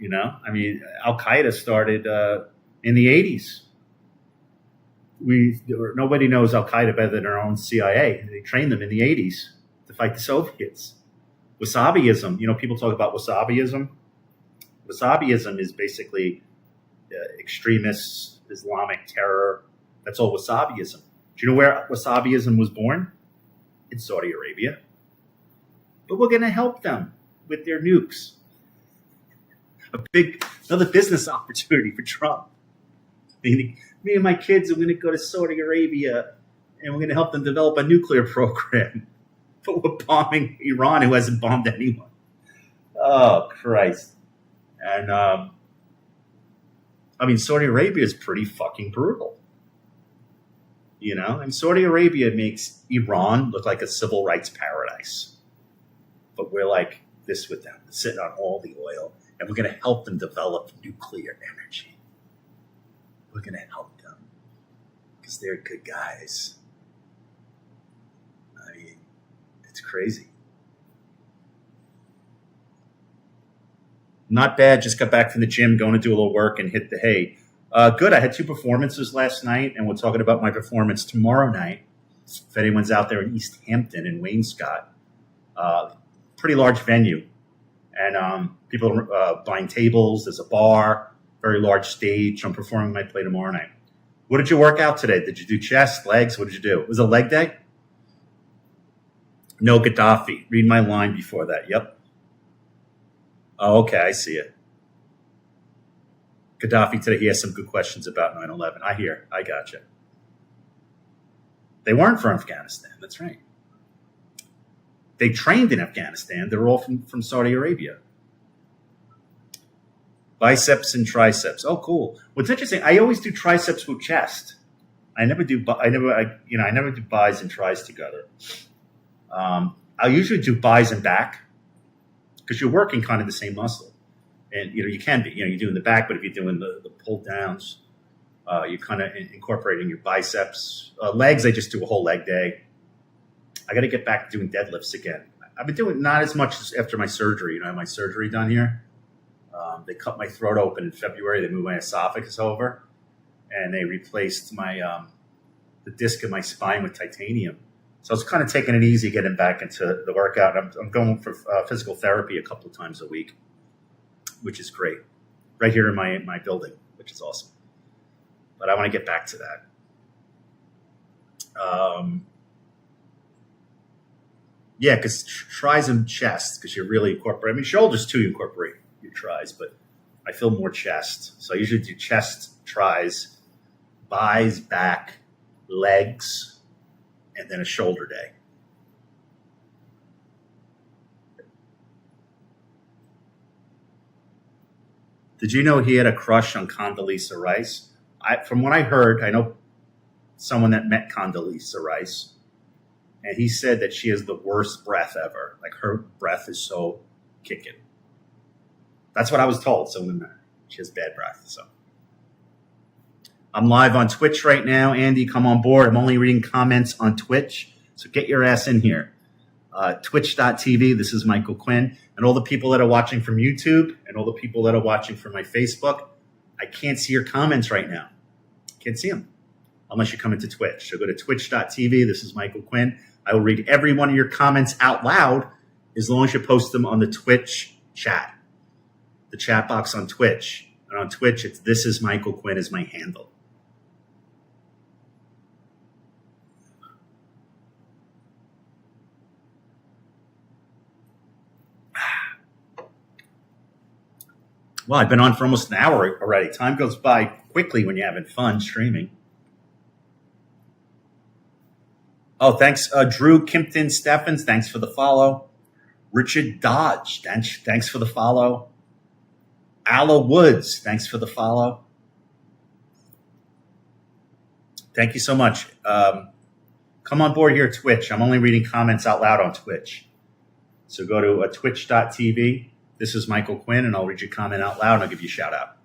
Al-Qaeda started in the 80s. Nobody knows Al-Qaeda better than our own CIA. They trained them in the 80s to fight the Soviets. Wasabiism, people talk about wasabiism. Wasabiism is basically extremist Islamic terror. That's all wasabiism. Do you know where wasabiism was born? In Saudi Arabia. But we're going to help them with their nukes. Another business opportunity for Trump. Me and my kids are going to go to Saudi Arabia and we're going to help them develop a nuclear program. But we're bombing Iran, who hasn't bombed anyone. Oh, Christ. And, Saudi Arabia is pretty fucking brutal. And Saudi Arabia makes Iran look like a civil rights paradise. But we're like this with them, sitting on all the oil. And we're going to help them develop nuclear energy. We're going to help them because they're good guys. It's crazy. Not bad. Just got back from the gym, going to do a little work and hit the hay. Good. I had 2 performances last night, and we're talking about my performance tomorrow night. If anyone's out there in East Hampton and Wainscott, pretty large venue. And people are buying tables. There's a bar, very large stage. I'm performing my play tomorrow night. What did you work out today? Did you do chest, legs? What did you do? Was it a leg day? No Gaddafi. Read my line before that. Yep. Oh, okay. I see it. Gaddafi today, he has some good questions about 9/11. I gotcha. They weren't from Afghanistan. That's right. They trained in Afghanistan. They're all from Saudi Arabia. Biceps and triceps. Oh, cool. What's interesting, I always do triceps with chest. I never do bis and tris together. I usually do bis and back because you're working kind of the same muscle. And, you can be, you're doing the back, but if you're doing the pull downs, you're kind of incorporating your biceps. Legs, I just do a whole leg day. I got to get back to doing deadlifts again. I've been doing not as much as after my surgery. I had my surgery done here. They cut my throat open in February. They moved my esophagus over, and they replaced the disc in my spine with titanium. So I was kind of taking it easy, getting back into the workout. I'm going for physical therapy a couple of times a week, which is great, right here in my building, which is awesome. But I want to get back to that. Yeah, because tris and chest, because you really incorporate. Shoulders too, you incorporate your tris, but I feel more chest. So I usually do chest, tris, bis, back, legs, and then a shoulder day. Did you know he had a crush on Condoleezza Rice? From what I heard, I know someone that met Condoleezza Rice, and he said that she has the worst breath ever. Like her breath is so kicking. That's what I was told. So she has bad breath. So I'm live on Twitch right now. Andy, come on board. I'm only reading comments on Twitch, so get your ass in here. Twitch.tv. This is Michael Quinn, and all the people that are watching from YouTube, and all the people that are watching from my Facebook. I can't see your comments right now. Can't see them unless you come into Twitch. So go to twitch.tv. This is Michael Quinn. I will read every one of your comments out loud as long as you post them on the Twitch chat, the chat box on Twitch. And on Twitch, it's This is Michael Quinn is my handle. Well, I've been on for almost an hour already. Time goes by quickly when you're having fun streaming. Oh, thanks, Drew Kimpton Steffens. Thanks for the follow. Richard Dodge. Thanks for the follow. Alla Woods. Thanks for the follow. Thank you so much. Come on board here at Twitch. I'm only reading comments out loud on Twitch. So go to twitch.tv. This is Michael Quinn, and I'll read your comment out loud, and I'll give you a shout out.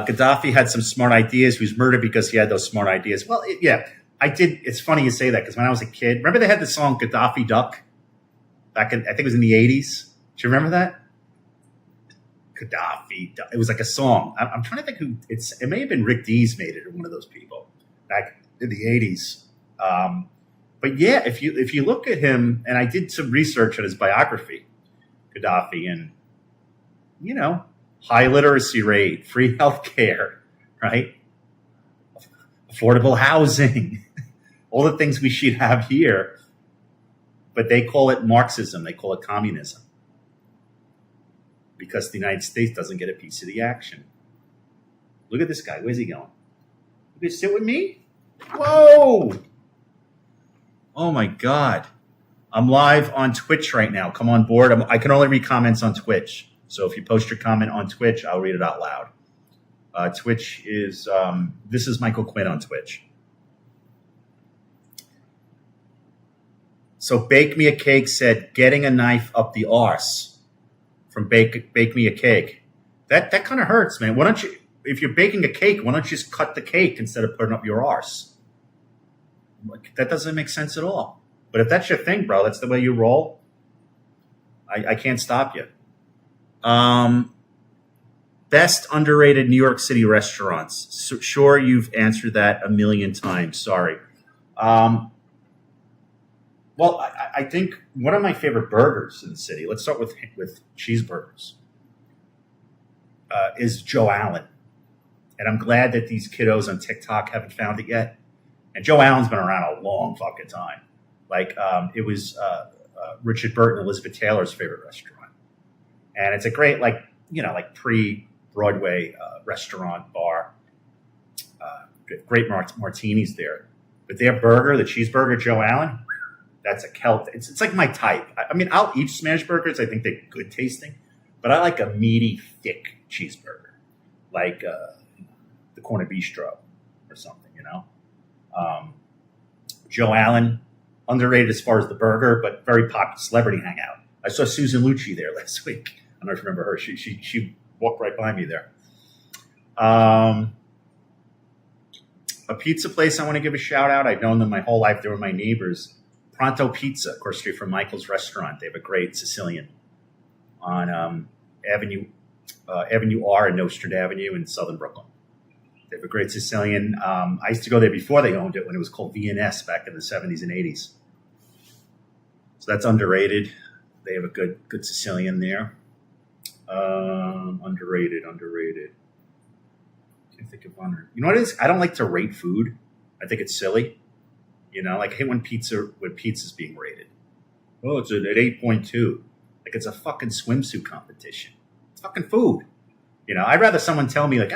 Gaddafi had some smart ideas. He was murdered because he had those smart ideas. Well, yeah, I did. It's funny you say that because when I was a kid, remember they had the song Gaddafi Duck back in, I think it was in the 80s. Do you remember that? Gaddafi Duck. It was like a song. I'm trying to think who it may have been Rick Dees made it, or one of those people back in the 80s. But yeah, if you look at him, and I did some research on his biography, Gaddafi, and high literacy rate, free healthcare, right? Affordable housing, all the things we should have here, but they call it Marxism, they call it communism, because the United States doesn't get a piece of the action. Look at this guy. Where's he going? You gonna sit with me? Whoa! Oh my God. I'm live on Twitch right now. Come on board. I can only read comments on Twitch. So if you post your comment on Twitch, I'll read it out loud. Twitch is, This is Michael Quinn on Twitch. So Bake Me a Cake said, getting a knife up the arse from Bake Me a Cake. That kind of hurts, man. Why don't you, if you're baking a cake, why don't you just cut the cake instead of putting up your arse? That doesn't make sense at all. But if that's your thing, bro, that's the way you roll, I can't stop you. Best underrated New York City restaurants. So, sure, you've answered that a million times. Sorry. Well, I think one of my favorite burgers in the city, let's start with cheeseburgers, is Joe Allen. And I'm glad that these kiddos on TikTok haven't found it yet. And Joe Allen's been around a long fucking time. Like it was Richard Burton and Elizabeth Taylor's favorite restaurant, and it's a great like pre-Broadway restaurant bar. Great martinis there, but their burger, the cheeseburger, Joe Allen, that's a Celt. It's like my type. I mean, I'll eat smash burgers. I think they're good tasting, but I like a meaty, thick cheeseburger, like the Corner Bistro or something. Joe Allen. Underrated as far as the burger, but very popular celebrity hangout. I saw Susan Lucci there last week. I don't know if you remember her. She walked right by me there. A pizza place I want to give a shout out. I've known them my whole life. They were my neighbors. Pronto Pizza, across the street from Michael's Restaurant. They have a great Sicilian on Avenue R and Nostrand Avenue in Southern Brooklyn. They have a great Sicilian. I used to go there before they owned it when it was called V&S back in the 70s and 80s. So that's underrated. They have a good Sicilian there. Underrated. Can't think of under. You know what it is? I don't like to rate food. I think it's silly. Like I hate when pizza's being rated. Oh, it's at 8.2. Like it's a fucking swimsuit competition. It's fucking food. I'd rather someone tell me like,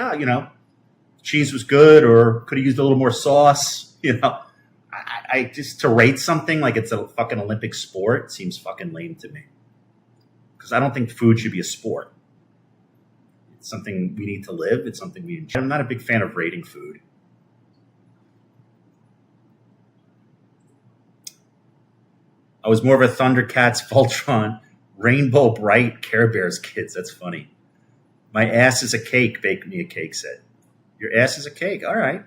cheese was good or could have used a little more sauce. I just to rate something like it's a fucking Olympic sport seems fucking lame to me. Because I don't think food should be a sport. It's something we need to live. It's something we enjoy. I'm not a big fan of rating food. I was more of a Thundercats, Voltron, Rainbow Bright, Care Bears kids. That's funny. My ass is a cake, Bake Me a Cake said. Your ass is a cake. All right.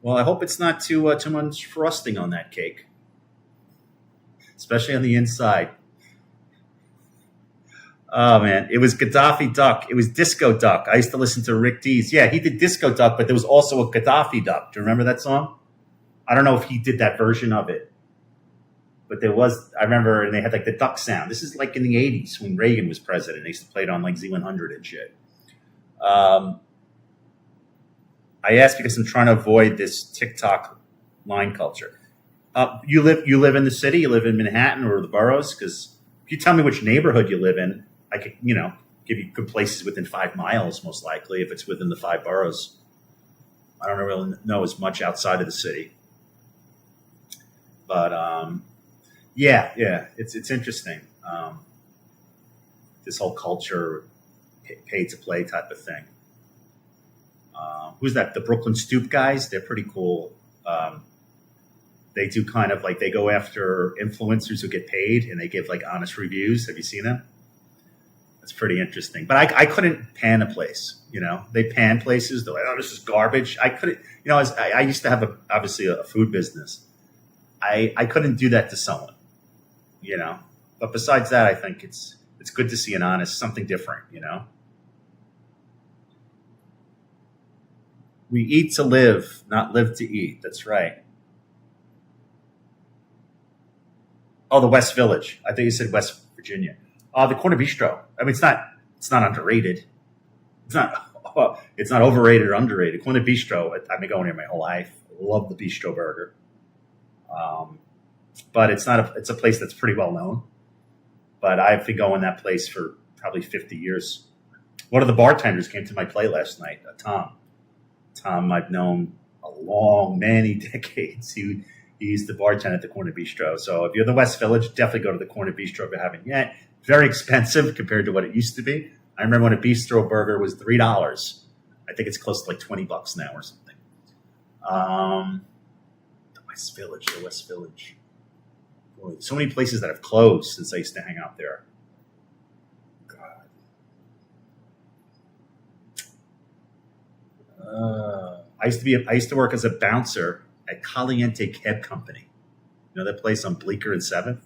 Well, I hope it's not too much frosting on that cake, especially on the inside. Oh, man. It was Gaddafi Duck. It was Disco Duck. I used to listen to Rick Dees. Yeah, he did Disco Duck, but there was also a Gaddafi Duck. Do you remember that song? I don't know if he did that version of it. But there was, I remember, and they had like the duck sound. This is like in the 80s when Reagan was president. They used to play it on like Z100 and shit. I asked because I'm trying to avoid this TikTok line culture. You live in the city? You live in Manhattan or the boroughs? Because if you tell me which neighborhood you live in, I could, give you good places within 5 miles, most likely, if it's within the 5 boroughs. I don't really know as much outside of the city. But yeah, it's interesting. This whole culture, pay to play type of thing. Who's that? The Brooklyn Stoop guys. They're pretty cool. They do kind of like they go after influencers who get paid and they give like honest reviews. Have you seen them? That's pretty interesting. But I couldn't pan a place. They pan places. They're like, oh, this is garbage. I couldn't. I used to have obviously a food business. I couldn't do that to someone. But besides that, I think it's good to see an honest, something different, We eat to live, not live to eat. That's right. Oh, the West Village. I think you said West Virginia. The Corner Bistro. I mean, it's not underrated. It's not overrated or underrated. Corner Bistro. I've been going here my whole life. Love the bistro burger. But it's a place that's pretty well known. But I've been going that place for probably 50 years. One of the bartenders came to my play last night, Tom. Tom, I've known many decades. He used to bartend at the Corner Bistro. So if you're in the West Village, definitely go to the Corner Bistro if you haven't yet. Very expensive compared to what it used to be. I remember when a bistro burger was $3. I think it's close to like $20 now or something. The West Village. Boy, so many places that have closed since I used to hang out there. God. I used to work as a bouncer at Caliente Cab Company. You know that place on Bleecker and 7th?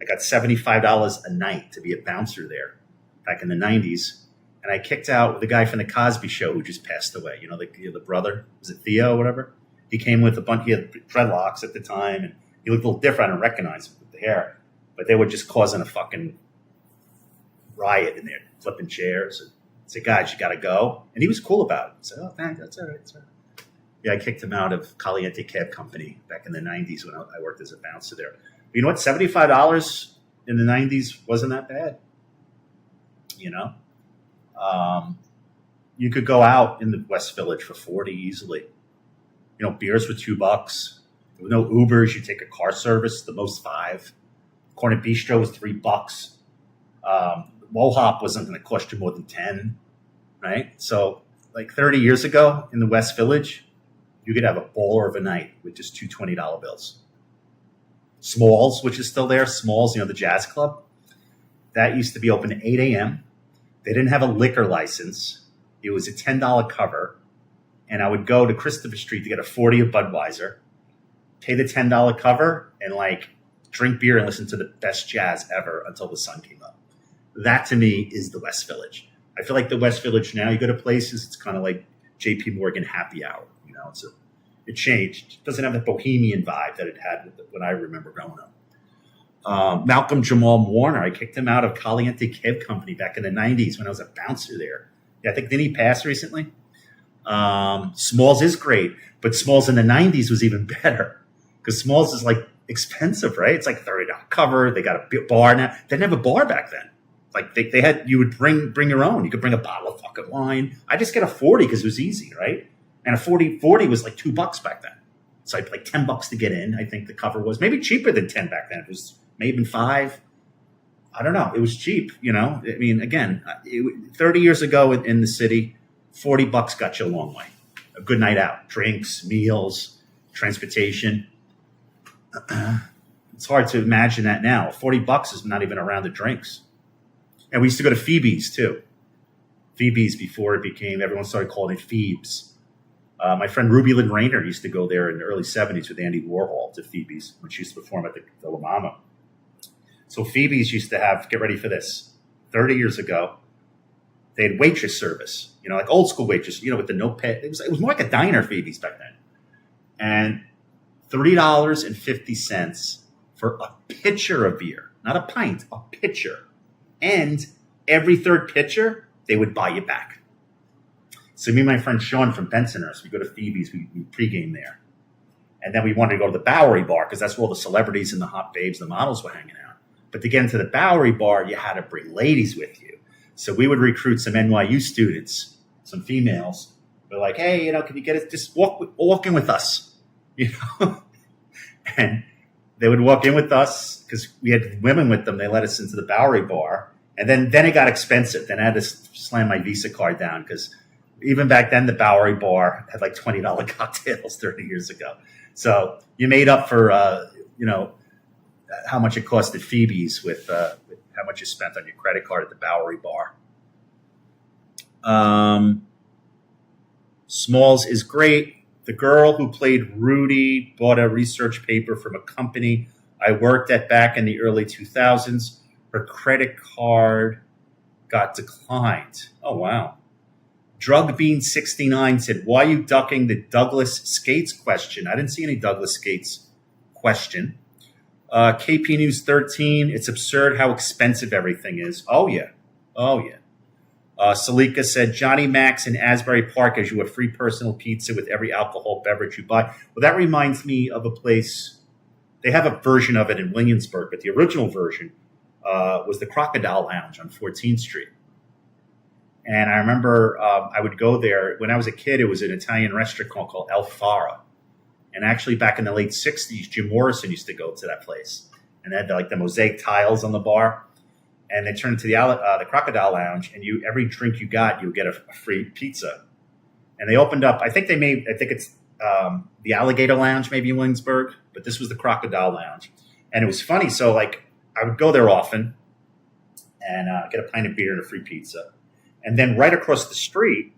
I got $75 a night to be a bouncer there back in the 90s. And I kicked out the guy from the Cosby Show who just passed away. The brother, was it Theo or whatever? He came with a bunch, he had dreadlocks at the time, and he looked a little different. I didn't recognize him with the hair. But they were just causing a fucking riot in there, flipping chairs. And I said, guys, you got to go. And he was cool about it. I said, oh, thanks, that's all right. Yeah, I kicked him out of Caliente Cab Company back in the 90s when I worked as a bouncer there. But you know what? $75 in the 90s wasn't that bad. You could go out in the West Village for $40 easily. Beers were $2. There were no Ubers. You take a car service, the most $5. Corner Bistro was $3. Mohop wasn't going to cost you more than $10, right? So like 30 years ago in the West Village, you could have a baller of a night with just two $20 bills. Smalls, which is still there, Smalls, the jazz club, that used to be open at 8 a.m. They didn't have a liquor license. It was a $10 cover. And I would go to Christopher Street to get a 40 of Budweiser, pay the $10 cover, and drink beer and listen to the best jazz ever until the sun came up. That to me is the West Village. I feel like the West Village now, you go to places, it's kind of like JP Morgan happy hour. It changed. It doesn't have the bohemian vibe that it had when I remember growing up. Malcolm Jamal Warner, I kicked him out of Caliente Cab Company back in the 90s when I was a bouncer there. Yeah, I think, didn't he pass recently? Smalls is great, but Smalls in the 90s was even better because Smalls is expensive, right? It's $30 cover. They got a bar now. They didn't have a bar back then. They had, you would bring your own. You could bring a bottle of fucking wine. I just get a 40 because it was easy, right? And a 40 was $2 back then. So I'd $10 to get in. I think the cover was maybe cheaper than 10 back then. It was maybe $5. I don't know. It was cheap, I mean, again, 30 years ago in the city, $40 got you a long way. A good night out, drinks, meals, transportation. It's hard to imagine that now. $40 is not even a round of drinks. And we used to go to Phoebe's too. Phoebe's before it became, everyone started calling it Phoebes. My friend Ruby Lynn Rayner used to go there in the early 70s with Andy Warhol to Phoebe's when she used to perform at the La Mama. So Phoebe's used to have, get ready for this, 30 years ago, they had waitress service, like old school waitress, with the notepad. It was more like a diner, Phoebe's back then. And $3.50 for a pitcher of beer, not a pint, a pitcher. And every third pitcher, they would buy you back. So me and my friend Sean from Bensonhurst, we go to Phoebe's, we pregame there. And then we wanted to go to the Bowery Bar because that's where all the celebrities and the hot babes, the models were hanging out. But to get into the Bowery Bar, you had to bring ladies with you. So we would recruit some NYU students, some females. We're like, hey, can you get us, just walk in with us, And they would walk in with us because we had women with them. They let us into the Bowery Bar. And then it got expensive. Then I had to slam my Visa card down because even back then, the Bowery Bar had like $20 cocktails 30 years ago. So you made up for, how much it cost at Phoebe's with how much you spent on your credit card at the Bowery Bar. Smalls is great. The girl who played Rudy bought a research paper from a company I worked at back in the early 2000s. Her credit card got declined. Oh, wow. Drug Bean 69 said, why are you ducking the Douglas Skates question? I didn't see any Douglas Skates question. KP News 13, it's absurd how expensive everything is. Oh, yeah. Salika said, Johnny Mac's in Asbury Park gives you a free personal pizza with every alcohol beverage you buy. Well, that reminds me of a place, they have a version of it in Williamsburg, but the original version was the Crocodile Lounge on 14th Street. And I remember I would go there. When I was a kid, it was an Italian restaurant called El Fara. And actually, back in the late 60s, Jim Morrison used to go to that place. And they had the mosaic tiles on the bar. And they turned it to the Crocodile Lounge. And every drink you got, you would get a free pizza. And they opened up, I think it's the Alligator Lounge, maybe in Williamsburg. But this was the Crocodile Lounge. And it was funny. So, I would go there often and get a pint of beer and a free pizza. And then right across the street,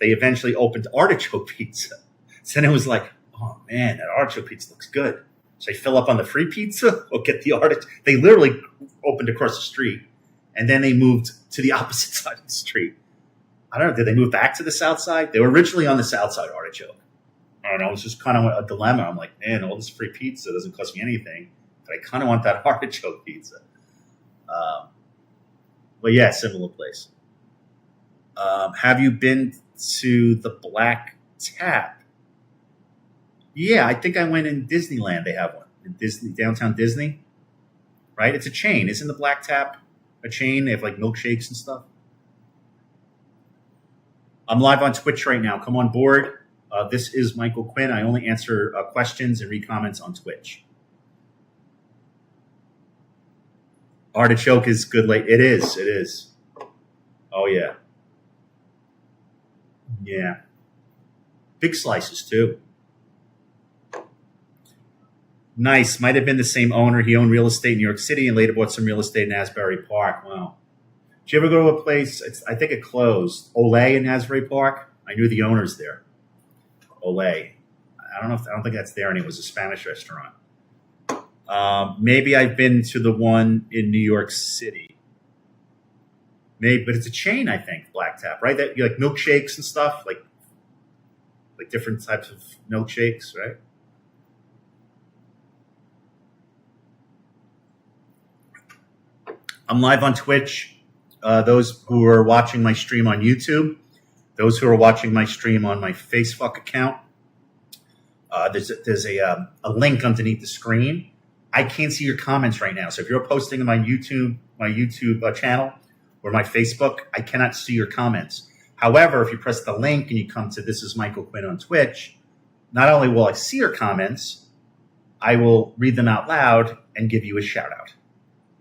they eventually opened artichoke pizza. So then it was like, oh, man, that artichoke pizza looks good. Should I fill up on the free pizza or get the artichoke? They literally opened across the street, and then they moved to the opposite side of the street. I don't know. Did they move back to the south side? They were originally on the south side, artichoke. I don't know. It was just kind of a dilemma. I'm like, man, all this free pizza doesn't cost me anything, but I kind of want that artichoke pizza. But, yeah, similar place. Have you been to the Black Tap? Yeah, I think I went in Disneyland. They have one in downtown Disney, right? It's a chain. Isn't the Black Tap a chain? They have milkshakes and stuff. I'm live on Twitch right now. Come on board. This is Michael Quinn. I only answer questions and read comments on Twitch. Artichoke is good late. It is. Oh, yeah. Yeah. Big slices, too. Nice. Might have been the same owner. He owned real estate in New York City and later bought some real estate in Asbury Park. Wow. Did you ever go to a place? I think it closed. Olay in Asbury Park. I knew the owners there. Olay. I don't think that's there anymore. It was a Spanish restaurant. Maybe I've been to the one in New York City. Maybe, but it's a chain, I think. Black Tap, right? That you like milkshakes and stuff, like different types of milkshakes, right? I'm live on Twitch. Those who are watching my stream on YouTube, those who are watching my stream on my Facebook account, there's a link underneath the screen. I can't see your comments right now. So if you're posting on my YouTube channel or my Facebook, I cannot see your comments. However, if you press the link and you come to This is Michael Quinn on Twitch, not only will I see your comments, I will read them out loud and give you a shout out.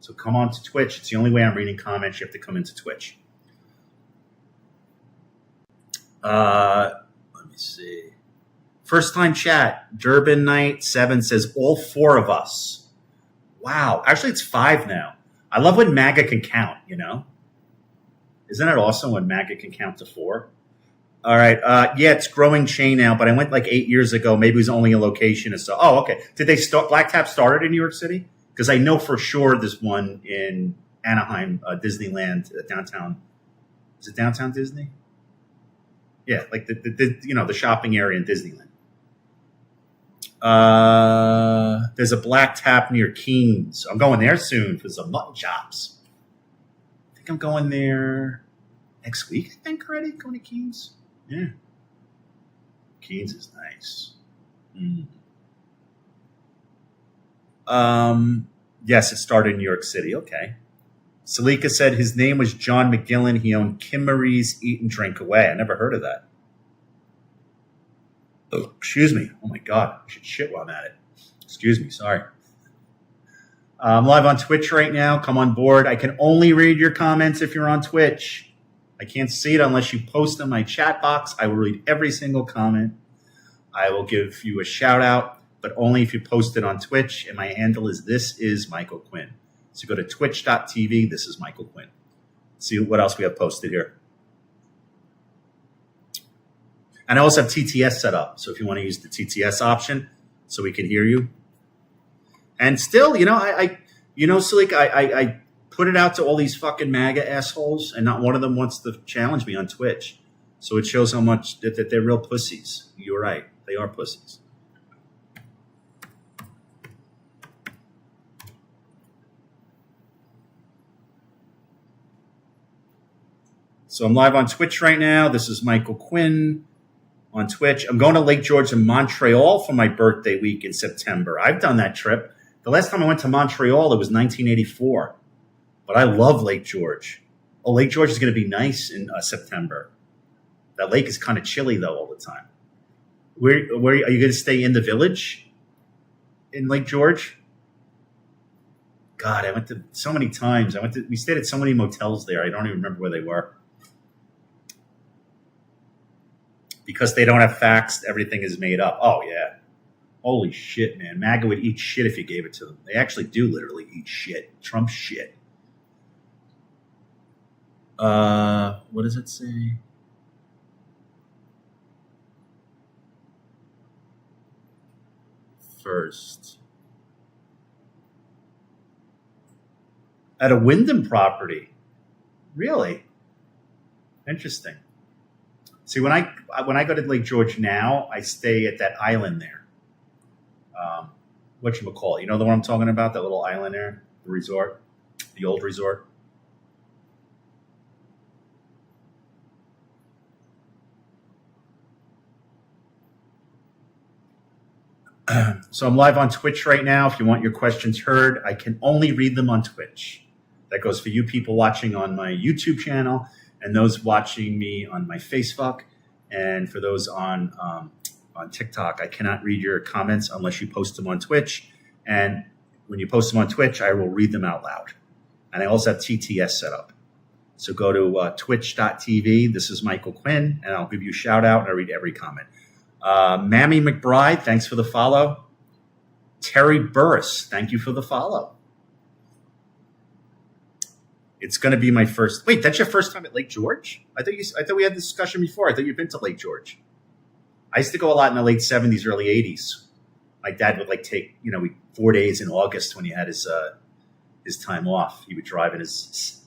So come on to Twitch. It's the only way I'm reading comments. You have to come into Twitch. Let me see. First time chat. Durban Night 7 says all 4 of us. Wow. Actually, it's 5 now. I love when MAGA can count, you know? Isn't it awesome when MAGA can count to 4? All right. Yeah, it's growing chain now, but I went like 8 years ago. Maybe it was only a location. And so, oh, okay. Did they start? Black Tap started in New York City? Because I know for sure there's one in Anaheim, Disneyland, downtown. Is it downtown Disney? Yeah, like the shopping area in Disneyland. There's a Black Tap near Keen's. I'm going there soon for some mutton chops. I think I'm going there next week. I think already going to Keen's. Yeah, Keen's is nice. Yes, it started in New York City. Okay. Salika said his name was John McGillen. He owned Kim Marie's Eat and Drink Away. I never heard of that. Oh, excuse me. Oh my God. I should shit while I'm at it. Excuse me. Sorry. I'm live on Twitch right now. Come on board. I can only read your comments if you're on Twitch. I can't see it unless you post in my chat box. I will read every single comment. I will give you a shout out, but only if you post it on Twitch. And my handle is This Is Michael Quinn. So go to twitch.tv. This is Michael Quinn. See what else we have posted here. And I also have TTS set up. So if you want to use the TTS option so we can hear you. And still, I put it out to all these fucking MAGA assholes, and not one of them wants to challenge me on Twitch. So it shows how much that they're real pussies. You're right. They are pussies. So I'm live on Twitch right now. This is Michael Quinn on Twitch. I'm going to Lake George and Montreal for my birthday week in September. I've done that trip. The last time I went to Montreal, it was 1984. But I love Lake George. Oh, Lake George is going to be nice in September. That lake is kind of chilly, though, all the time. Where are you going to stay in the village in Lake George? God, I went to so many times. We stayed at so many motels there. I don't even remember where they were. Because they don't have facts, everything is made up. Oh, yeah. Holy shit, man. MAGA would eat shit if you gave it to them. They actually do literally eat shit. Trump shit. What does it say? First. At a Wyndham property. Really? Interesting. See, when I go to Lake George now, I stay at that island there. Whatchamacallit? You know the one I'm talking about? That little island there? The resort? The old resort? So I'm live on Twitch right now. If you want your questions heard, I can only read them on Twitch. That goes for you people watching on my YouTube channel and those watching me on my Facebook. And for those on TikTok, I cannot read your comments unless you post them on Twitch. And when you post them on Twitch, I will read them out loud. And I also have TTS set up. So go to twitch.tv. This is Michael Quinn, and I'll give you a shout out and I read every comment. Mammy McBride, thanks for the follow. Terry Burris, thank you for the follow. It's going to be my first. Wait, that's your first time at Lake George? I thought we had this discussion before. I thought you'd been to Lake George. I used to go a lot in the late 70s, early 80s. My dad would take 4 days in August when he had his time off. He would drive in his.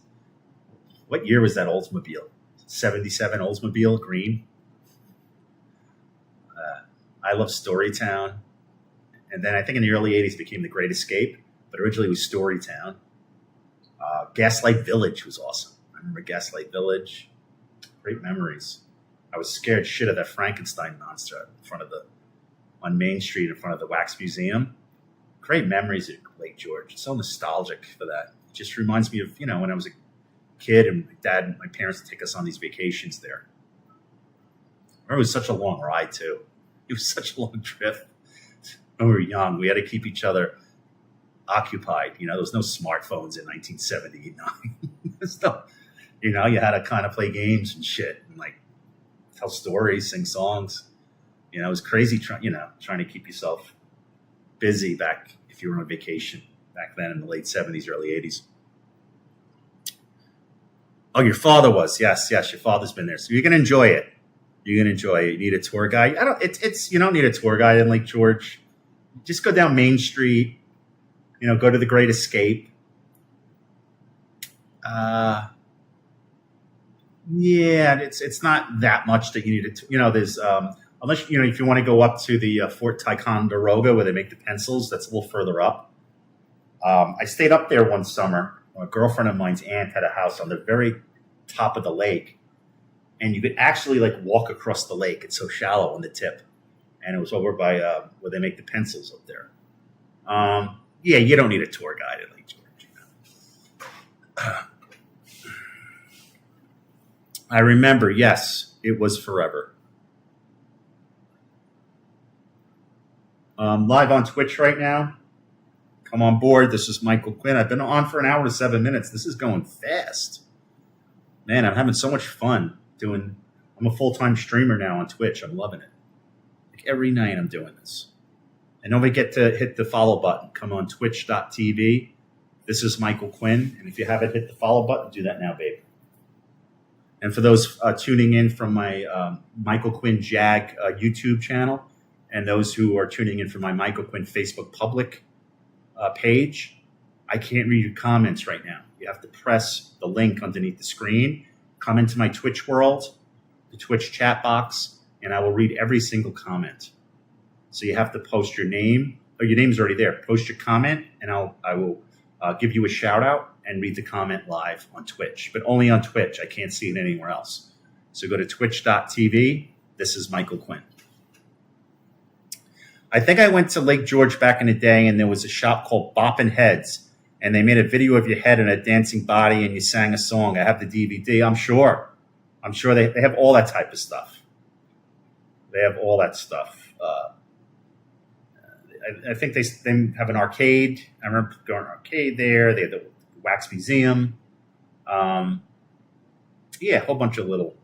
What year was that Oldsmobile? 77 Oldsmobile, green. I love Storytown. And then I think in the early 80s it became The Great Escape, but originally it was Storytown. Gaslight Village was awesome. I remember Gaslight Village. Great memories. I was scared shit of that Frankenstein monster on Main Street in front of the Wax Museum. Great memories at Lake George. So nostalgic for that. It just reminds me of, when I was a kid and my dad and my parents would take us on these vacations there. I remember it was such a long ride too. It was such a long trip. When we were young, we had to keep each other occupied. There was no smartphones in 1979. So, you had to kind of play games and shit and like tell stories, sing songs. It was crazy trying to keep yourself busy back if you were on vacation back then in the late 70s, early 80s. Oh, your father was. Yes, your father's been there. So you're going to enjoy it. You need a tour guide. You don't need a tour guide in Lake George. Just go down Main Street, go to the Great Escape. It's not that much that you need to, there's, unless, if you want to go up to the Fort Ticonderoga where they make the pencils, that's a little further up. I stayed up there one summer. A girlfriend of mine's aunt had a house on the very top of the lake. And you could actually like walk across the lake. It's so shallow on the tip. And it was over by where they make the pencils up there. You don't need a tour guide at Lake George. I remember, yes, it was forever. Live on Twitch right now. Come on board. This is Michael Quinn. I've been on for an hour and 7 minutes. This is going fast. Man, I'm having so much fun I'm a full-time streamer now on Twitch. I'm loving it. Like every night I'm doing this. And don't forget to hit the follow button. Come on twitch.tv. This is Michael Quinn. And if you haven't hit the follow button, do that now, babe. And for those tuning in from my Michael Quinn Jag YouTube channel, and those who are tuning in from my Michael Quinn Facebook public page, I can't read your comments right now. You have to press the link underneath the screen, come into my Twitch world, the Twitch chat box, and I will read every single comment. So you have to post your name. Your name's already there. Post your comment, and I will give you a shout out and read the comment live on Twitch, but only on Twitch. I can't see it anywhere else. So go to twitch.tv. This is Michael Quinn. I think I went to Lake George back in the day, and there was a shop called Boppin' Heads, and they made a video of your head and a dancing body, and you sang a song. I have the DVD. I'm sure they have all that type of stuff. They have all that stuff. I think they have an arcade. I remember going to an arcade there. They have the Wax Museum. A whole bunch of little.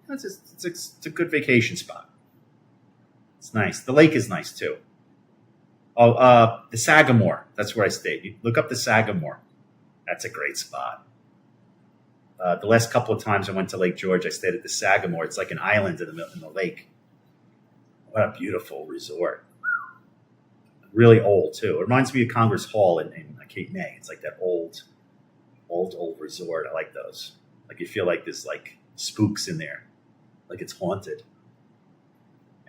It's a good vacation spot. It's nice. The lake is nice too. Oh, the Sagamore. That's where I stayed. You look up the Sagamore. That's a great spot. The last couple of times I went to Lake George, I stayed at the Sagamore. It's like an island in the lake. What a beautiful resort. Really old too. It reminds me of Congress Hall in Cape May. It's like that old resort. I like those. Like you feel like there's like spooks in there, like it's haunted.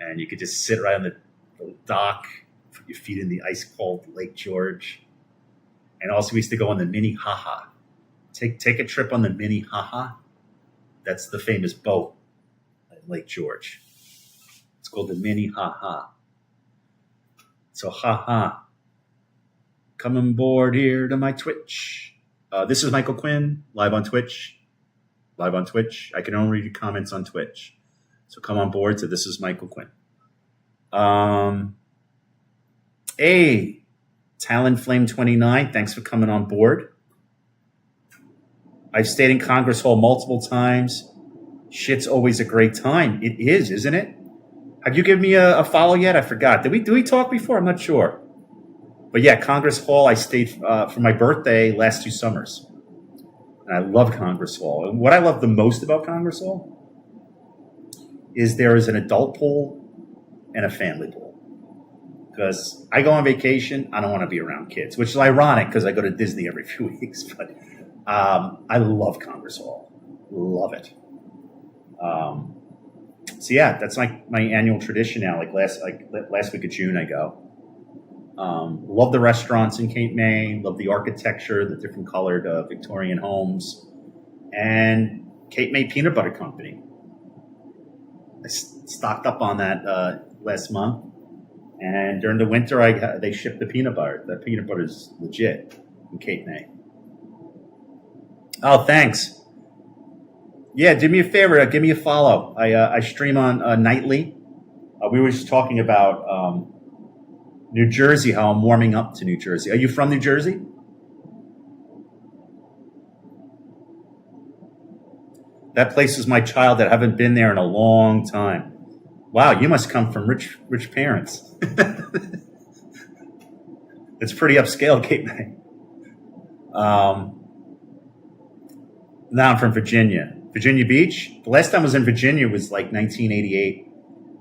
And you could just sit right on the dock, put your feet in the ice cold Lake George. And also we used to go on the Mini Haha. Take a trip on the Mini Haha. That's the famous boat at Lake George. It's called the Mini Haha. So haha. Come on board here to my Twitch. This is Michael Quinn, live on Twitch. I can only read your comments on Twitch. So come on board to This is Michael Quinn. Hey, Talon Flame 29, thanks for coming on board. I've stayed in Congress Hall multiple times. Shit's always a great time. It is, isn't it? Have you given me a follow yet? I forgot. Did we talk before? I'm not sure. But yeah, Congress Hall, I stayed for my birthday last 2 summers. And I love Congress Hall. And what I love the most about Congress Hall is there is an adult pool and a family pool. Because I go on vacation, I don't want to be around kids, which is ironic because I go to Disney every few weeks. But I love Congress Hall. Love it. So yeah, that's like my annual tradition now. Like last week of June, I go. Love the restaurants in Cape May. Love the architecture, the different colored Victorian homes, and Cape May Peanut Butter Company. I stocked up on that last month, and during the winter, they ship the peanut butter. The peanut butter is legit in Cape May. Oh, thanks. Yeah, do me a favor. Give me a follow. I stream on nightly. We were just talking about New Jersey, how I'm warming up to New Jersey. Are you from New Jersey? That place is my childhood. I haven't been there in a long time. Wow, you must come from rich parents. It's pretty upscale, Cape May. Now I'm from Virginia. Virginia Beach. The last time I was in Virginia was like 1988.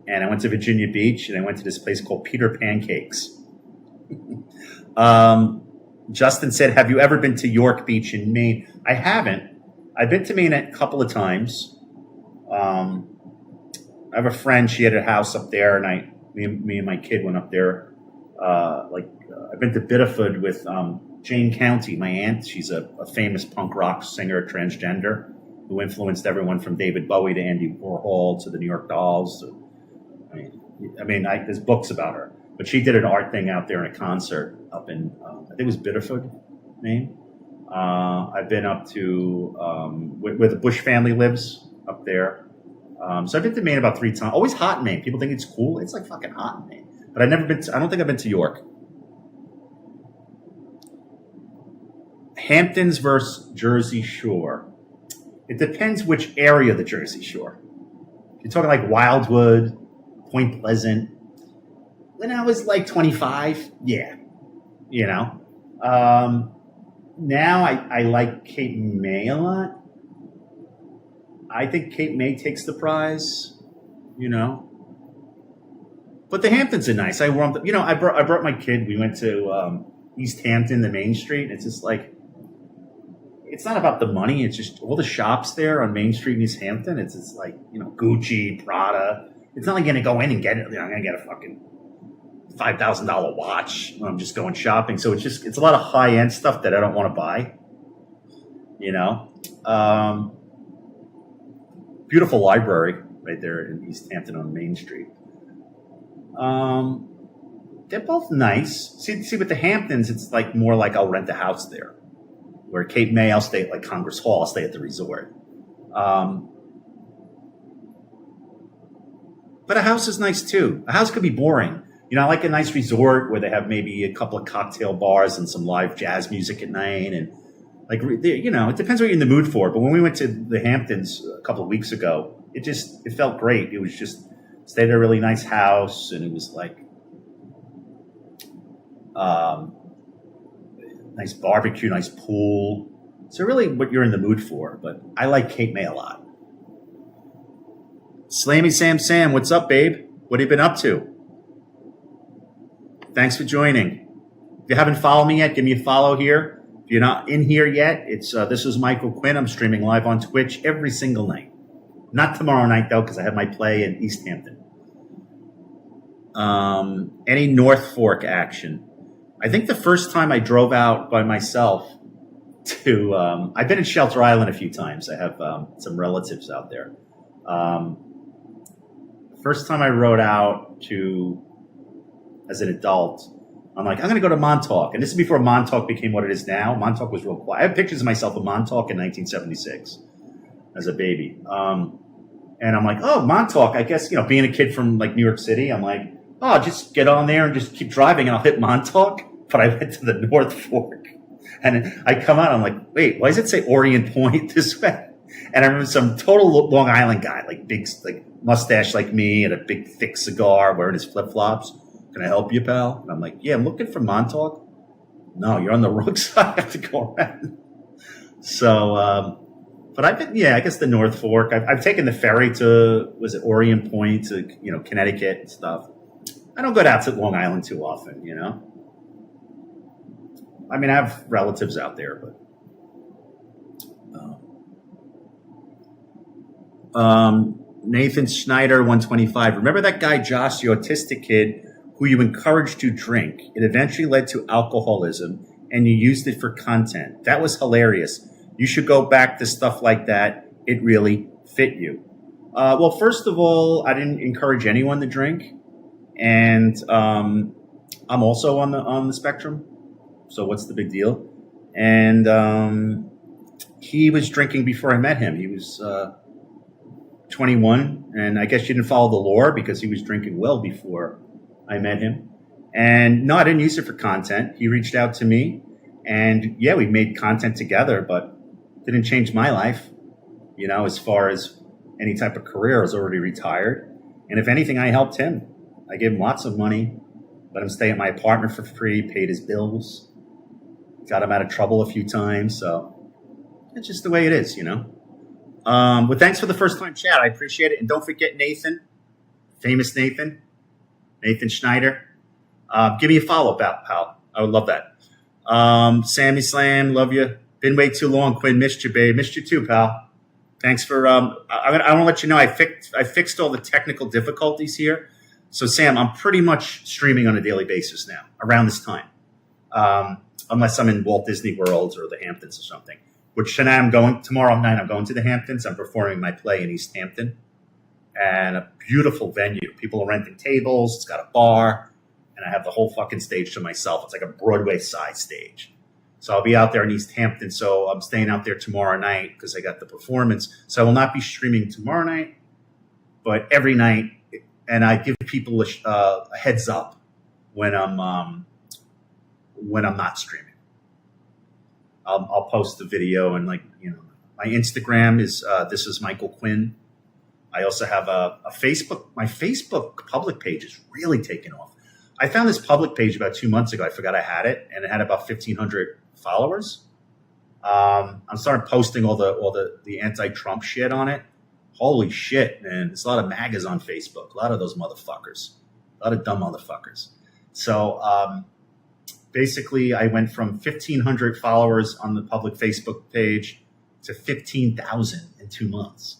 And I went to Virginia Beach and I went to this place called Peter Pancakes. Justin said, have you ever been to York Beach in Maine? I haven't. I've been to Maine a couple of times. I have a friend, she had a house up there, and me and my kid went up there. I've been to Biddeford with Jane County, my aunt. She's a famous punk rock singer, transgender, who influenced everyone from David Bowie to Andy Warhol to the New York Dolls. There's books about her. But she did an art thing out there in a concert up in, I think it was Biddeford, Maine. I've been up to where the Bush family lives up there. So I've been to Maine about 3 times. Always hot in Maine. People think it's cool. It's like fucking hot in Maine. But I've never been to, I don't think I've been to York. Hamptons versus Jersey Shore. It depends which area of the Jersey Shore. If you're talking like Wildwood, Point Pleasant. When I was like 25, yeah. You know. Now I like Cape May a lot. I think Cape May takes the prize, you know. But the Hamptons are nice. I brought my kid. We went to East Hampton, the Main Street. It's just like, it's not about the money. It's just all the shops there on Main Street in East Hampton. It's just like, you know, Gucci, Prada. It's not like you're going to go in and get it. I'm going to get a fucking $5,000 watch. I'm just going shopping. So it's a lot of high end stuff that I don't want to buy. You know, beautiful library right there in East Hampton on Main Street. They're both nice. See, with the Hamptons, it's like more like I'll rent a house there. Where Cape May, I'll stay at like Congress Hall. I'll stay at the resort. But a house is nice too. A house could be boring. You know, I like a nice resort where they have maybe a couple of cocktail bars and some live jazz music at night. And like, you know, it depends what you're in the mood for. But when we went to the Hamptons a couple of weeks ago, it felt great. It was just stayed at a really nice house. And it was like, nice barbecue, nice pool. So really what you're in the mood for. But I like Cape May a lot. Slammy Sam, what's up, babe? What have you been up to? Thanks for joining. If you haven't followed me yet, give me a follow here. If you're not in here yet, it's this is Michael Quinn. I'm streaming live on Twitch every single night. Not tomorrow night, though, because I have my play in East Hampton. Any North Fork action? I think the first time I drove out by myself to, I've been in Shelter Island a few times. I have some relatives out there. First time I rode out to, as an adult, I'm like, I'm going to go to Montauk. And this is before Montauk became what it is now. Montauk was real quiet. I have pictures of myself in Montauk in 1976 as a baby. And I'm like, oh, Montauk, I guess, you know, being a kid from like New York City, I'm like, oh, I'll just get on there and just keep driving and I'll hit Montauk. But I went to the North Fork. And I come out, I'm like, wait, why does it say Orient Point this way? And I remember some total Long Island guy, like big, like mustache like me and a big thick cigar wearing his flip-flops. Can I help you, pal? And I'm like, yeah, I'm looking for Montauk. No, you're on the wrong side. I have to go around. So, but I've been, I guess the North Fork. I've taken the ferry to, was it Orient Point to, you know, Connecticut and stuff. I don't go out to Long Island too often, you know. I mean, I have relatives out there, but. Nathan Schneider, 125. Remember that guy, Josh, the autistic kid who you encouraged to drink? It eventually led to alcoholism, and you used it for content. That was hilarious. You should go back to stuff like that. It really fit you. Well, first of all, I didn't encourage anyone to drink, and I'm also on the spectrum. So what's the big deal? And he was drinking before I met him. He was 21, and I guess you didn't follow the lore because he was drinking well before I met him. And no, I didn't use it for content. He reached out to me, and yeah, we made content together, but didn't change my life. As far as any type of career, I was already retired. And if anything, I helped him. I gave him lots of money, let him stay at my apartment for free, paid his bills, got him out of trouble a few times. So it's just the way it is. But thanks for the first time chat. I appreciate it. And don't forget Nathan, famous Nathan Schneider. Give me a follow-up, pal. I would love that. Sammy Slam, love you. Been way too long, Quinn. Missed you, babe. Missed you too, pal. Thanks for. I want to let you know I fixed all the technical difficulties here. So Sam, I'm pretty much streaming on a daily basis now around this time, unless I'm in Walt Disney World or the Hamptons or something. Which tonight I'm going tomorrow night. I'm going to the Hamptons. I'm performing my play in East Hampton, and a beautiful venue. People are renting tables. It's got a bar, and I have the whole fucking stage to myself. It's like a Broadway side stage. So I'll be out there in East Hampton. So I'm staying out there tomorrow night because I got the performance. So I will not be streaming tomorrow night, but every night. And I give people a heads up when I'm not streaming. I'll post the video, and my Instagram is this is Michael Quinn. I also have a Facebook. My Facebook public page is really taken off. I found this public page about 2 months ago. I forgot I had it, and it had about 1,500 followers. I'm starting posting all the anti-Trump shit on it. Holy shit, man. There's a lot of MAGAs on Facebook. A lot of those motherfuckers. A lot of dumb motherfuckers. So basically, I went from 1,500 followers on the public Facebook page to 15,000 in 2 months.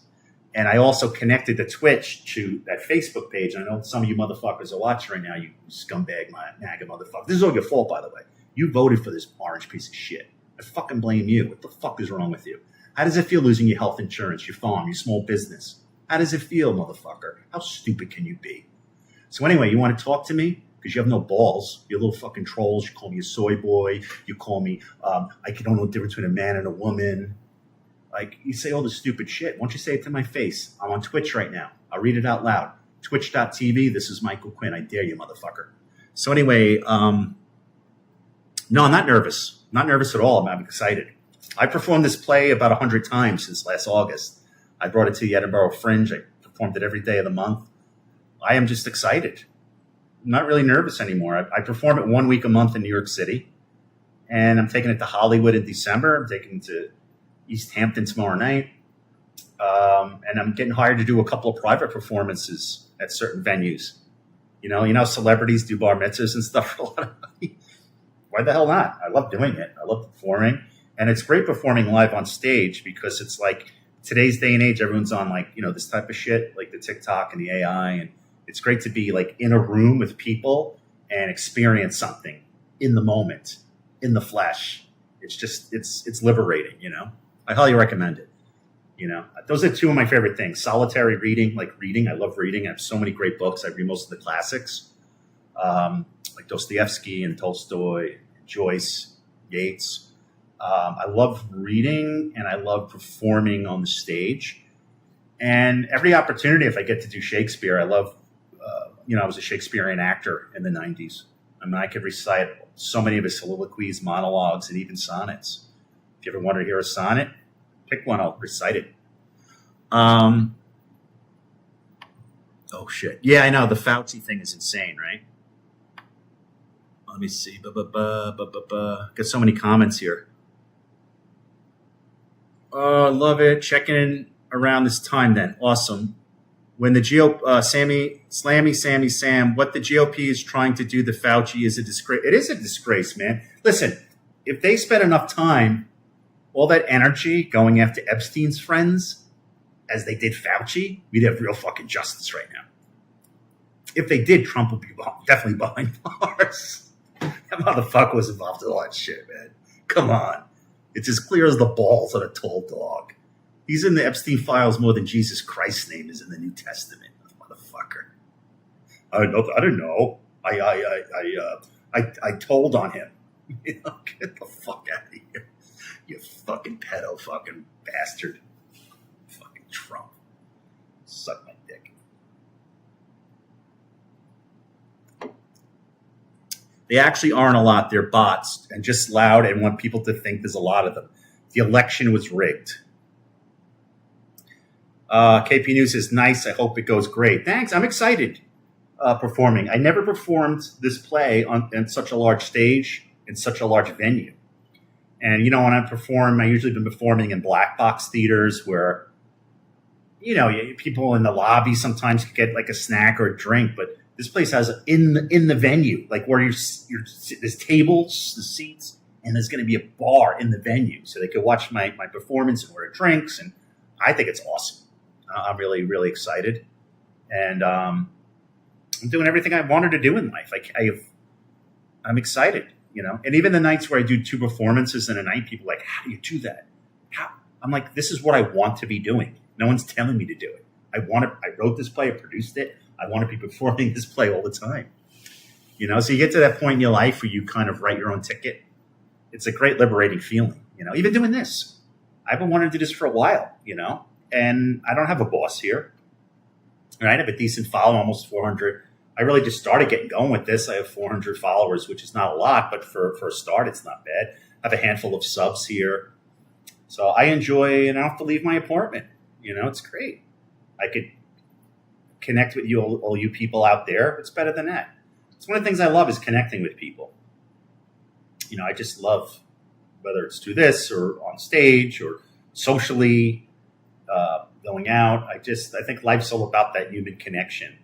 And I also connected the Twitch to that Facebook page. I know some of you motherfuckers are watching right now, you scumbag MAGA motherfucker. This is all your fault, by the way. You voted for this orange piece of shit. I fucking blame you. What the fuck is wrong with you? How does it feel losing your health insurance, your farm, your small business? How does it feel, motherfucker? How stupid can you be? So anyway, you want to talk to me? Because you have no balls. You're little fucking trolls. You call me a soy boy. You call me, I don't know the difference between a man and a woman. Like, you say all this stupid shit. Why don't you say it to my face? I'm on Twitch right now. I'll read it out loud. Twitch.tv. This is Michael Quinn. I dare you, motherfucker. So anyway, no, I'm not nervous. Not nervous at all. I'm excited. I performed this play about 100 times since last August. I brought it to the Edinburgh Fringe. I performed it every day of the month. I am just excited. I'm not really nervous anymore. I perform it 1 week a month in New York City, and I'm taking it to Hollywood in December. I'm taking it to East Hampton tomorrow night, and I'm getting hired to do a couple of private performances at certain venues. You know, celebrities do bar mitzvahs and stuff for a lot of money. Why the hell not? I love doing it. I love performing. And it's great performing live on stage because it's like today's day and age, everyone's on this type of shit, like the TikTok and the AI. And it's great to be like in a room with people and experience something in the moment, in the flesh. It's just, it's liberating, I highly recommend it. Those are two of my favorite things. Solitary reading, like reading. I love reading. I have so many great books. I read most of the classics, like Dostoevsky and Tolstoy, Joyce, Yeats. I love reading and I love performing on the stage. And every opportunity, if I get to do Shakespeare, I love, I was a Shakespearean actor in the 90s. I mean, I could recite so many of his soliloquies, monologues, and even sonnets. If you ever want to hear a sonnet, pick one, I'll recite it. Oh, shit. Yeah, I know. The Fauci thing is insane, right? Let me see. Got so many comments here. Oh, I love it. Checking in around this time then. Awesome. When the Sam, what the GOP is trying to do to Fauci is a disgrace. It is a disgrace, man. Listen, if they spent enough time, all that energy going after Epstein's friends as they did Fauci, we'd have real fucking justice right now. If they did, Trump would be definitely behind bars. That motherfucker was involved in all that shit, man. Come on. It's as clear as the balls on a tall dog. He's in the Epstein files more than Jesus Christ's name is in the New Testament, motherfucker. I don't know. I told on him. Get the fuck out of here. You fucking pedo fucking bastard. Fucking Trump. Suck my dick. They actually aren't a lot. They're bots and just loud and want people to think there's a lot of them. The election was rigged. KP News is nice. I hope it goes great. Thanks. I'm excited performing. I never performed this play on such a large stage in such a large venue. And, you know, when I perform, I usually been performing in black box theaters where, you know, people in the lobby sometimes get like a snack or a drink, but this place has in the venue, like where there's tables, the seats, and there's going to be a bar in the venue, so they could watch my performance and order drinks, and I think it's awesome. I'm really, really excited, and I'm doing everything I wanted to do in life. I'm excited, you know. And even the nights where I do 2 performances in a night, people are like, how do you do that? How? I'm like, this is what I want to be doing. No one's telling me to do it. I wrote this play, I produced it. I want to be performing this play all the time. You know, so you get to that point in your life where you kind of write your own ticket. It's a great liberating feeling, you know, even doing this. I've been wanting to do this for a while, you know, and I don't have a boss here. Right? I have a decent following, almost 400. I really just started getting going with this. I have 400 followers, which is not a lot, but for a start, it's not bad. I have a handful of subs here. So I enjoy, and I don't have to leave my apartment. You know, it's great. I could connect with you, all you people out there. It's better than that. It's one of the things I love is connecting with people. You know, I just love, whether it's through this or on stage or socially, going out. I think life's all about that human connection.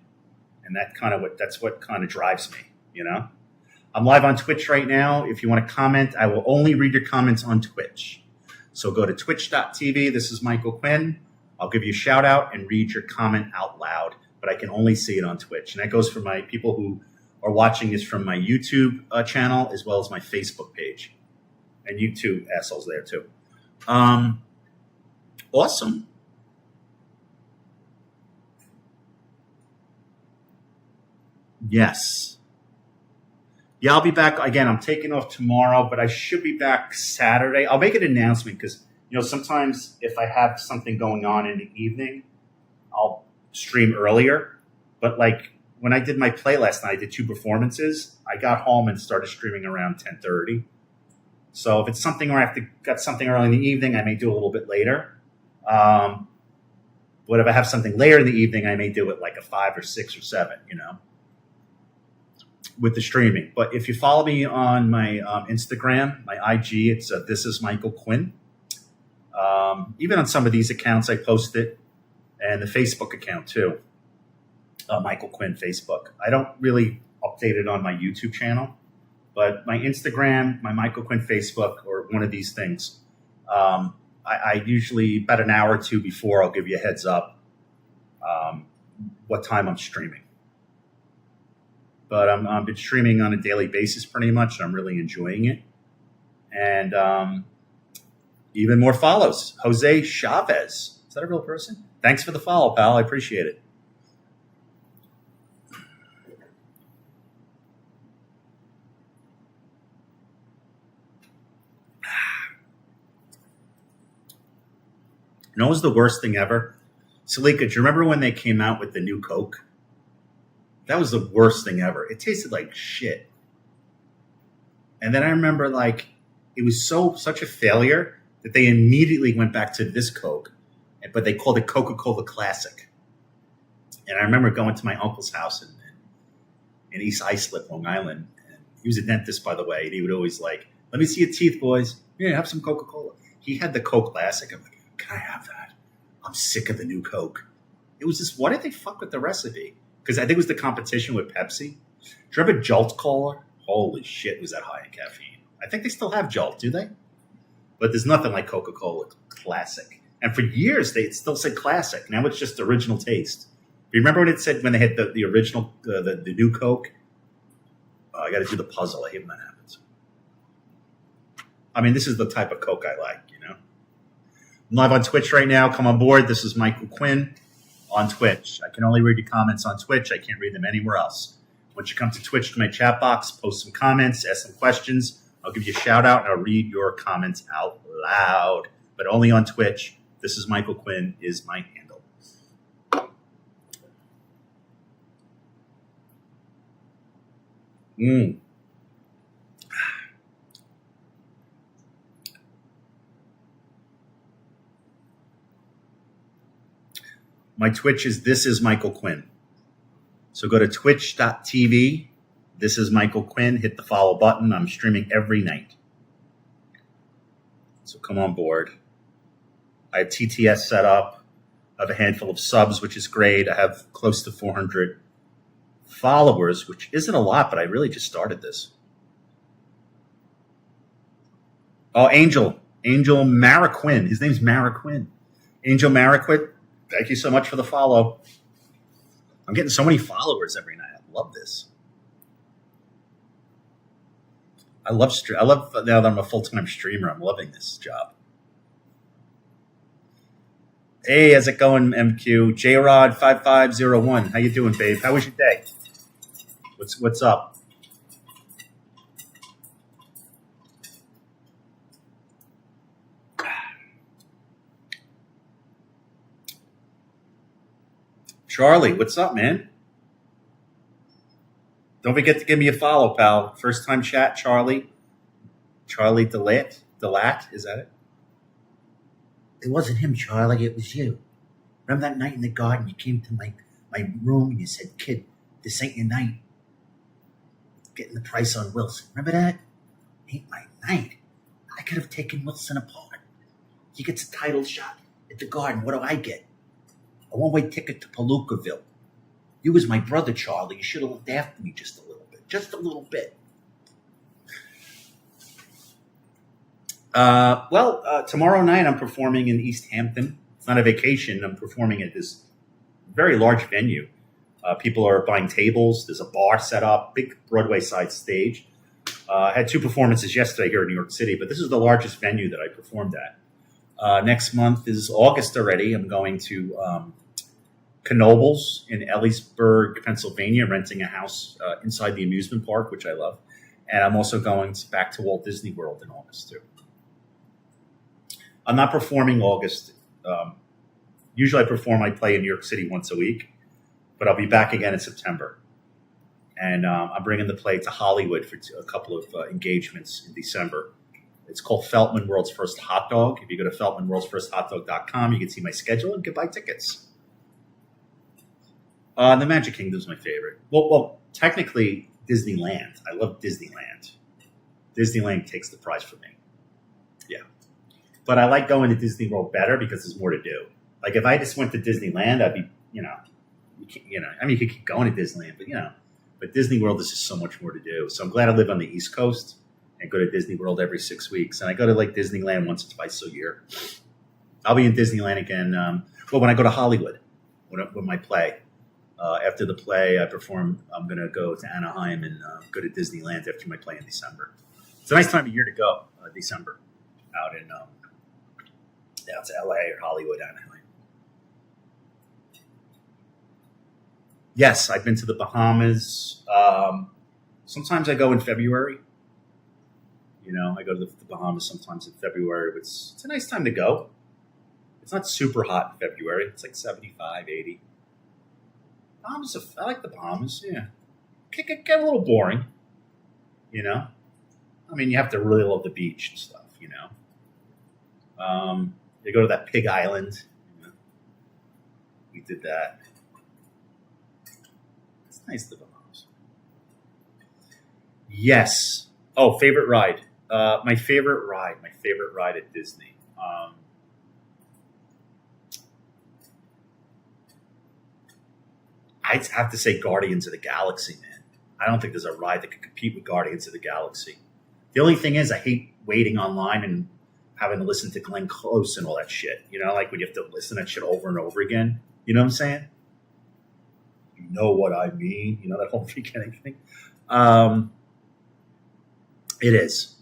And that's what kind of drives me, you know? I'm live on Twitch right now. If you want to comment, I will only read your comments on Twitch. So go to twitch.tv. This is Michael Quinn. I'll give you a shout out and read your comment out loud, but I can only see it on Twitch. And that goes for my people who are watching this from my YouTube channel as well as my Facebook page. And you two assholes there too. Awesome. Yes. Yeah, I'll be back. Again, I'm taking off tomorrow, but I should be back Saturday. I'll make an announcement because, you know, sometimes if I have something going on in the evening, I'll stream earlier. But like when I did my play last night, I did 2 performances. I got home and started streaming around 10:30. So if it's something where I have to got something early in the evening, I may do a little bit later. But if I have something later in the evening, I may do it like a 5 or 6 or 7, you know, with the streaming. But if you follow me on my Instagram, my IG, it's This is Michael Quinn. Even on some of these accounts, I post it, and the Facebook account too, Michael Quinn Facebook. I don't really update it on my YouTube channel, but my Instagram, my Michael Quinn Facebook, or one of these things, I usually about an hour or 2 before I'll give you a heads up what time I'm streaming. But I've been streaming on a daily basis pretty much. And I'm really enjoying it. And even more follows. Jose Chavez. Is that a real person? Thanks for the follow, pal. I appreciate it. You know what was the worst thing ever? Salika, do you remember when they came out with the new Coke? That was the worst thing ever. It tasted like shit. And then I remember like it was such a failure that they immediately went back to this Coke, but they called it Coca-Cola Classic. And I remember going to my uncle's house in East Islip, Long Island. And he was a dentist, by the way. And he would always like, let me see your teeth, boys. Yeah, have some Coca-Cola. He had the Coke Classic. I'm like, can I have that? I'm sick of the new Coke. It was just, why did they fuck with the recipe? Because I think it was the competition with Pepsi. Do you remember Jolt Cola? Holy shit, was that high in caffeine. I think they still have Jolt, do they? But there's nothing like Coca-Cola Classic. And for years, they still said Classic. Now it's just original taste. You remember when it said, when they had the original, the new Coke? I got to do the puzzle. I hate when that happens. I mean, this is the type of Coke I like, you know? I'm live on Twitch right now. Come on board. This is Michael Quinn on Twitch. I can only read your comments on Twitch. I can't read them anywhere else. Once you come to Twitch, to my chat box, post some comments, ask some questions. I'll give you a shout out and I'll read your comments out loud, but only on Twitch. This is Michael Quinn is my handle. My Twitch is This Is Michael Quinn. So go to twitch.tv. This is Michael Quinn. Hit the follow button. I'm streaming every night. So come on board. I have TTS set up. I have a handful of subs, which is great. I have close to 400 followers, which isn't a lot, but I really just started this. Oh, Angel Maraquin. His name's Maraquin. Angel Maraquin, thank you so much for the follow. I'm getting so many followers every night. I love this. I love now that I'm a full-time streamer. I'm loving this job. Hey, how's it going, MQ? JRod5501. How you doing, babe? How was your day? What's up? Charlie, what's up, man? Don't forget to give me a follow, pal. First time chat, Charlie. Charlie Delat, is that it? It wasn't him, Charlie. It was you. Remember that night in the garden? You came to my room and you said, "Kid, this ain't your night. Getting the price on Wilson." Remember that? Ain't my night. I could have taken Wilson apart. He gets a title shot at the garden. What do I get? A one-way ticket to Palookaville. You was my brother, Charlie. You should have looked after me just a little bit. Just a little bit. Tomorrow night I'm performing in East Hampton. It's not a vacation. I'm performing at this very large venue. People are buying tables. There's a bar set up, big Broadway side stage. I had 2 performances yesterday here in New York City, but this is the largest venue that I performed at. Next month is August already. I'm going to Knoebels in Ellisburg, Pennsylvania, renting a house inside the amusement park, which I love. And I'm also going back to Walt Disney World in August, too. I'm not performing August. Usually I play in New York City once a week, but I'll be back again in September. And I'm bringing the play to Hollywood for a couple of engagements in December. It's called Feltman World's First Hot Dog. If you go to feltmanworldsfirsthotdog.com, you can see my schedule and can buy tickets. The Magic Kingdom is my favorite. Well, technically Disneyland. I love Disneyland. Disneyland takes the prize for me. Yeah. But I like going to Disney World better because there's more to do. Like if I just went to Disneyland, I'd be, you could keep going to Disneyland, but Disney World is just so much more to do. So I'm glad I live on the East Coast and go to Disney World every 6 weeks. And I go to Disneyland once or twice a year. I'll be in Disneyland again. When I go to Hollywood, when my play, after the play I perform, I'm going to go to Anaheim and go to Disneyland after my play in December. It's a nice time of year to go, December, out in to LA or Hollywood, Anaheim. Yes, I've been to the Bahamas. Sometimes I go in February. I go to the Bahamas sometimes in February. It's a nice time to go. It's not super hot in February. It's like 75, 80. Bahamas, I like the Bahamas, yeah. It can get a little boring, you have to really love the beach and stuff, They go to that Pig Island. We did that. It's nice, the Bahamas. Yes. Oh, favorite ride. My favorite ride at Disney. I'd have to say Guardians of the Galaxy, man. I don't think there's a ride that could compete with Guardians of the Galaxy. The only thing is I hate waiting online and having to listen to Glenn Close and all that shit. Like when you have to listen to that shit over and over again. You know what I'm saying? You know what I mean? That whole beginning thing. It is.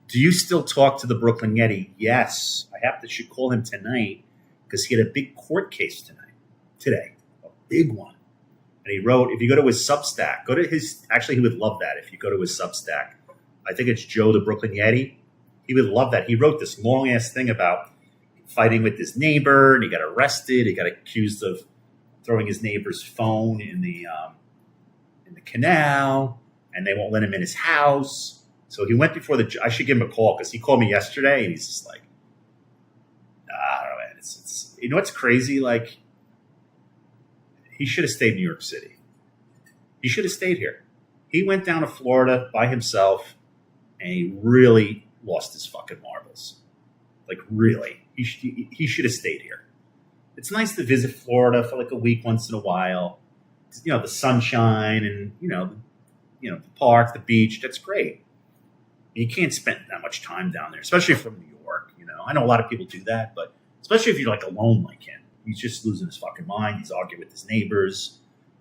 Do you still talk to the Brooklyn Yeti? Yes. Should call him tonight because he had a big court case today. A big one. And he wrote, if you go to his Substack, he would love that if you go to his Substack. I think it's Joe the Brooklyn Yeti. He would love that. He wrote this long-ass thing about fighting with his neighbor, and he got arrested. He got accused of throwing his neighbor's phone in the canal, and they won't let him in his house. So he went before I should give him a call because he called me yesterday, and he's just like, I don't know, man. It's what's crazy? Like, he should have stayed in New York City. He should have stayed here. He went down to Florida by himself, and he really lost his fucking marbles. Like, really. He should have stayed here. It's nice to visit Florida for like a week once in a while. You know, the sunshine and, the park, the beach. That's great. You can't spend that much time down there, especially from New York. I know a lot of people do that, but especially if you're like alone like him. He's just losing his fucking mind. He's arguing with his neighbors.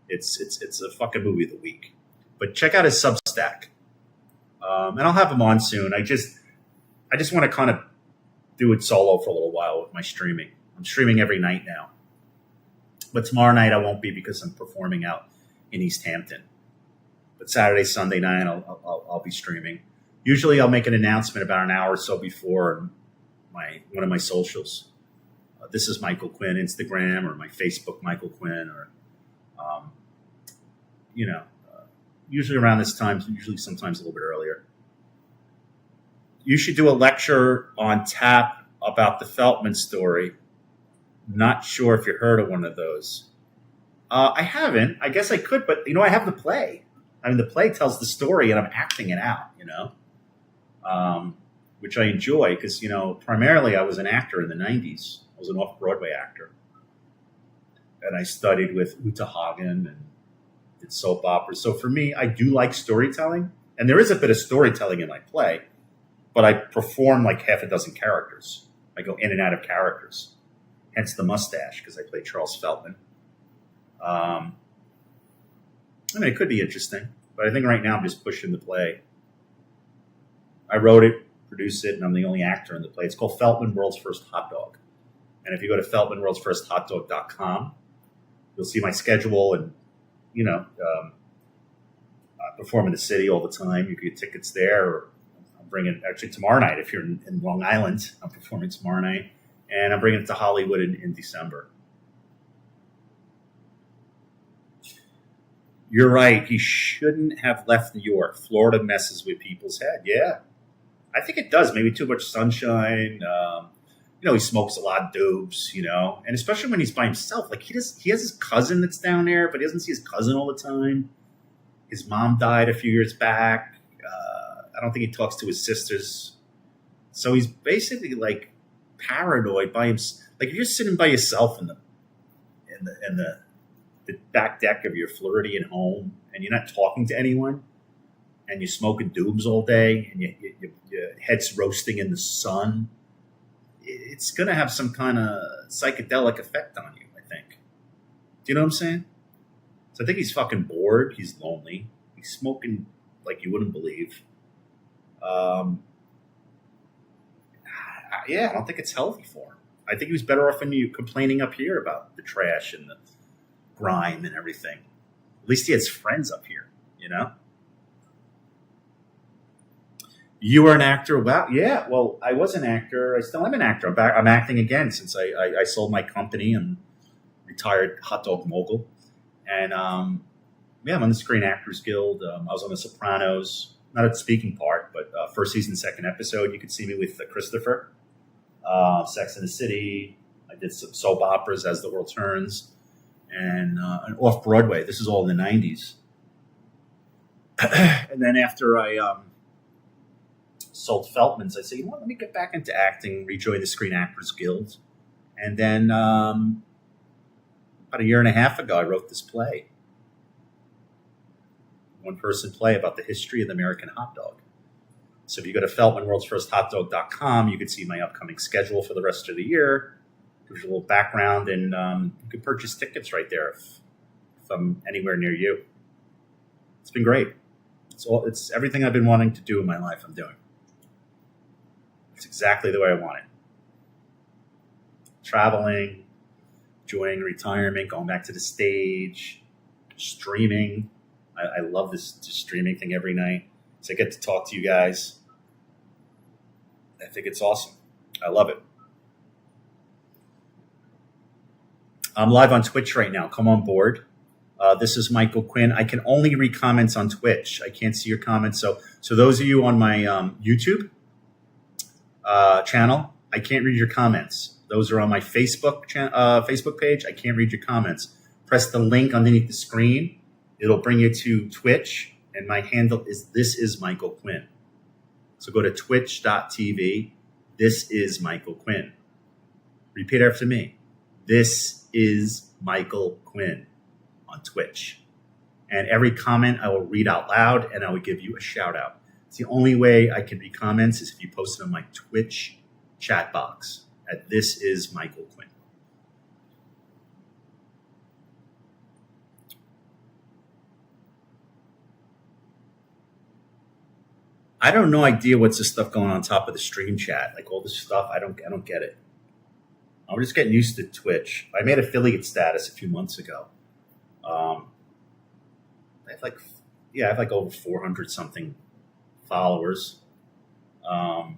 It's a fucking movie of the week. But check out his Substack. And I'll have him on soon. I just want to kind of do it solo for a little while with my streaming. I'm streaming every night now. But tomorrow night I won't be because I'm performing out in East Hampton. But Saturday, Sunday night I'll be streaming. Usually I'll make an announcement about an hour or so before one of my socials. This is Michael Quinn, Instagram, or my Facebook, Michael Quinn, or usually around this time, usually sometimes a little bit earlier. You should do a lecture on tap about the Feltman story. Not sure if you heard of one of those. I haven't. I guess I could, but I have the play. I mean, the play tells the story, and I'm acting it out. Which I enjoy because primarily I was an actor in the '90s. I was an off-Broadway actor, and I studied with Uta Hagen and did soap operas. So for me, I do like storytelling, and there is a bit of storytelling in my play, but I perform like half a dozen characters. I go in and out of characters, hence the mustache, because I play Charles Feltman. It could be interesting, but I think right now I'm just pushing the play. I wrote it, produced it, and I'm the only actor in the play. It's called Feltman World's First Hot Dog. And if you go to feltmanworldsfirsthotdog.com, you'll see my schedule and, I perform in the city all the time. You can get tickets there. Or I'm bringing actually tomorrow night. If you're in Long Island, I'm performing tomorrow night. And I'm bringing it to Hollywood in December. You're right. He shouldn't have left New York. Florida messes with people's head. Yeah, I think it does. Maybe too much sunshine. He smokes a lot of dopes, and especially when he's by himself. Like he has his cousin that's down there, but he doesn't see his cousin all the time. His mom died a few years back. I don't think he talks to his sisters. So he's basically like paranoid by himself. Like if you're sitting by yourself in the back deck of your Floridian home and you're not talking to anyone and you're smoking doobs all day and your head's roasting in the sun, it's going to have some kind of psychedelic effect on you, I think. Do you know what I'm saying? So I think he's fucking bored. He's lonely. He's smoking like you wouldn't believe. I don't think it's healthy for him. I think he was better off complaining up here about the trash and the grime and everything. At least he has friends up here, You were an actor. Wow. Yeah. Well, I was an actor. I still am an actor. I'm acting again since I sold my company and retired hot dog mogul. And I'm on the Screen Actors Guild. I was on The Sopranos, not a speaking part, but first season, second episode. You could see me with Christopher, Sex and the City. I did some soap operas, As the World Turns, and off Broadway. This is all in the '90s. And then after I sold Feltman's, I said, let me get back into acting, rejoin the Screen Actors Guild. And then about a year and a half ago, I wrote this play. One-person play about the history of the American hot dog. So if you go to feltmanworldsfirsthotdog.com, you can see my upcoming schedule for the rest of the year. Gives you a little background, and you can purchase tickets right there if I'm anywhere near you. It's been great. It's everything I've been wanting to do in my life I'm doing. It's exactly the way I want it. Traveling, enjoying retirement, going back to the stage, streaming. I love this streaming thing every night. So I get to talk to you guys. I think it's awesome. I love it. I'm live on Twitch right now. Come on board. This is Michael Quinn. I can only read comments on Twitch. I can't see your comments. So those of you on my YouTube channel, I can't read your comments. Those are on my Facebook page. I can't read your comments. press the link underneath the screen. It'll bring you to Twitch, and my handle is This Is Michael Quinn. So go to twitch.tv. This is Michael Quinn. Repeat after me. This is Michael Quinn on Twitch. And every comment I will read out loud, and I will give you a shout out. It's the only way I can read comments is if you post it on my Twitch chat box at This Is Michael Quinn. I don't know idea what's this stuff going on top of the stream chat. Like all this stuff, I don't get it. I'm just getting used to Twitch. I made affiliate status a few months ago. I have like over 400 something followers. I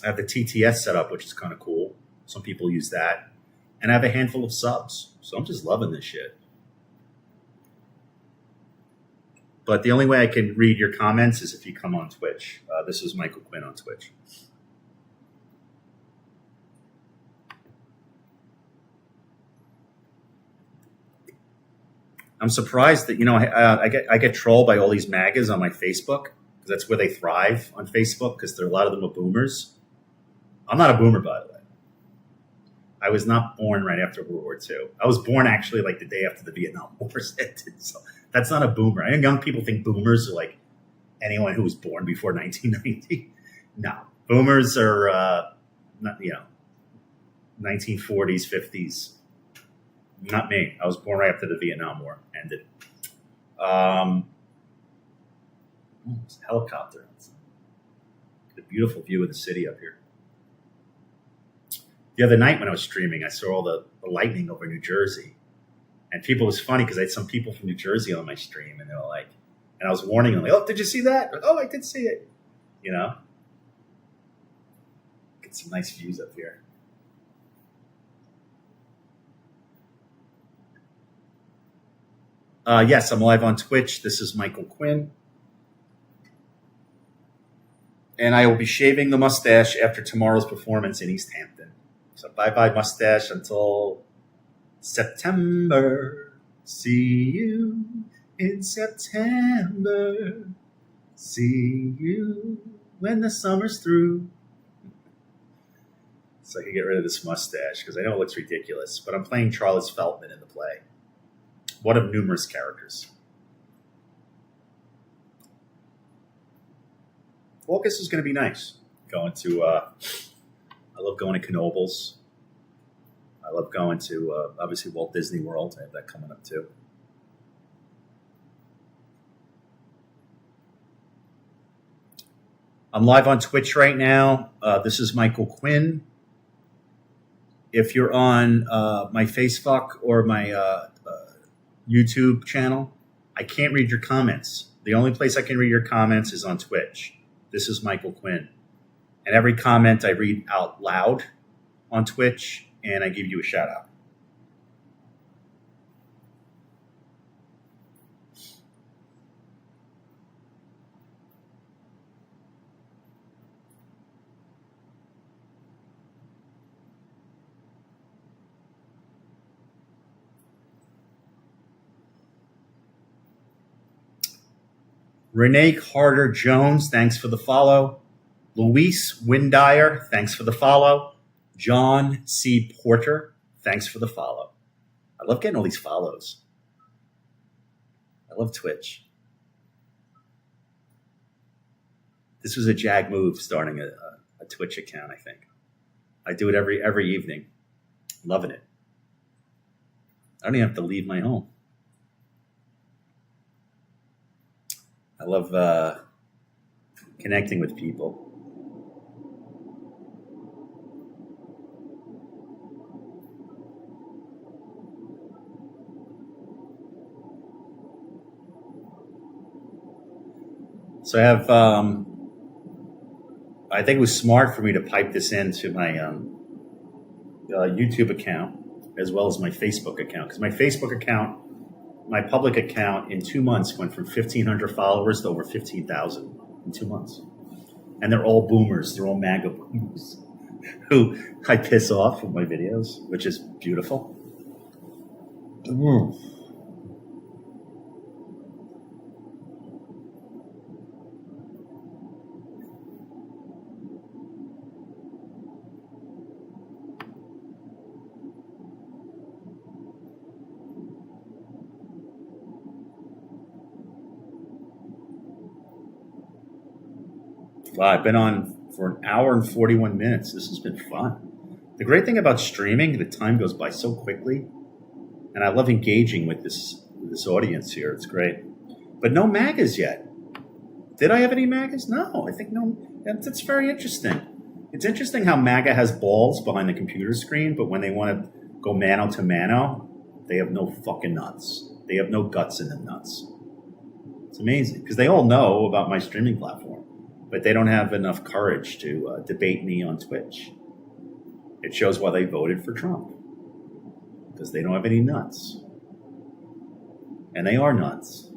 have the TTS set up, which is kind of cool. Some people use that. And I have a handful of subs. So I'm just loving this shit. But the only way I can read your comments is if you come on Twitch. This is Michael Quinn on Twitch. I'm surprised that, I get trolled by all these MAGAs on my Facebook because that's where they thrive on Facebook because a lot of them are boomers. I'm not a boomer, by the way. I was not born right after World War II. I was born actually like the day after the Vietnam War ended. So that's not a boomer. I think young people think boomers are like anyone who was born before 1990. No, boomers are, 1940s, 50s. Not me. I was born right after the Vietnam War ended. It's a helicopter. Get a beautiful view of the city up here. The other night when I was streaming, I saw all the lightning over New Jersey. And it was funny because I had some people from New Jersey on my stream, and they were like, and I was warning them, like, oh, did you see that? Oh, I did see it. Get some nice views up here. Yes, I'm live on Twitch. This is Michael Quinn. And I will be shaving the mustache after tomorrow's performance in East Hampton. So bye-bye mustache until September. See you in September. See you when the summer's through. So I can get rid of this mustache because I know it looks ridiculous. But I'm playing Charles Feltman in the play. One of numerous characters. August is going to be nice. I love going to Knoebels. I love going to, obviously, Walt Disney World. I have that coming up, too. I'm live on Twitch right now. This is Michael Quinn. If you're on my Facebook or my YouTube channel, I can't read your comments. The only place I can read your comments is on Twitch. This is Michael Quinn. And every comment I read out loud on Twitch, and I give you a shout out. Renee Carter-Jones, thanks for the follow. Luis Windyer, thanks for the follow. John C. Porter, thanks for the follow. I love getting all these follows. I love Twitch. This was a jag move, starting a Twitch account, I think. I do it every evening. Loving it. I don't even have to leave my home. I love connecting with people. So I have, I think it was smart for me to pipe this into my YouTube account as well as my Facebook account. Because my Facebook account, my public account in 2 months went from 1,500 followers to over 15,000 in 2 months. And they're all boomers. They're all MAGA boomers who I piss off with my videos, which is beautiful. Mm. Wow, I've been on for an hour and 41 minutes. This has been fun. The great thing about streaming, the time goes by so quickly, and I love engaging with this audience here. It's great. But no magas yet. Did I have any magas? No, I think no. That's very interesting. It's interesting how MAGA has balls behind the computer screen, but when they want to go mano to mano, they have no fucking nuts. They have no guts in them nuts. It's amazing because they all know about my streaming platform, but they don't have enough courage to debate me on Twitch. It shows why they voted for Trump because they don't have any nuts. And they are nuts.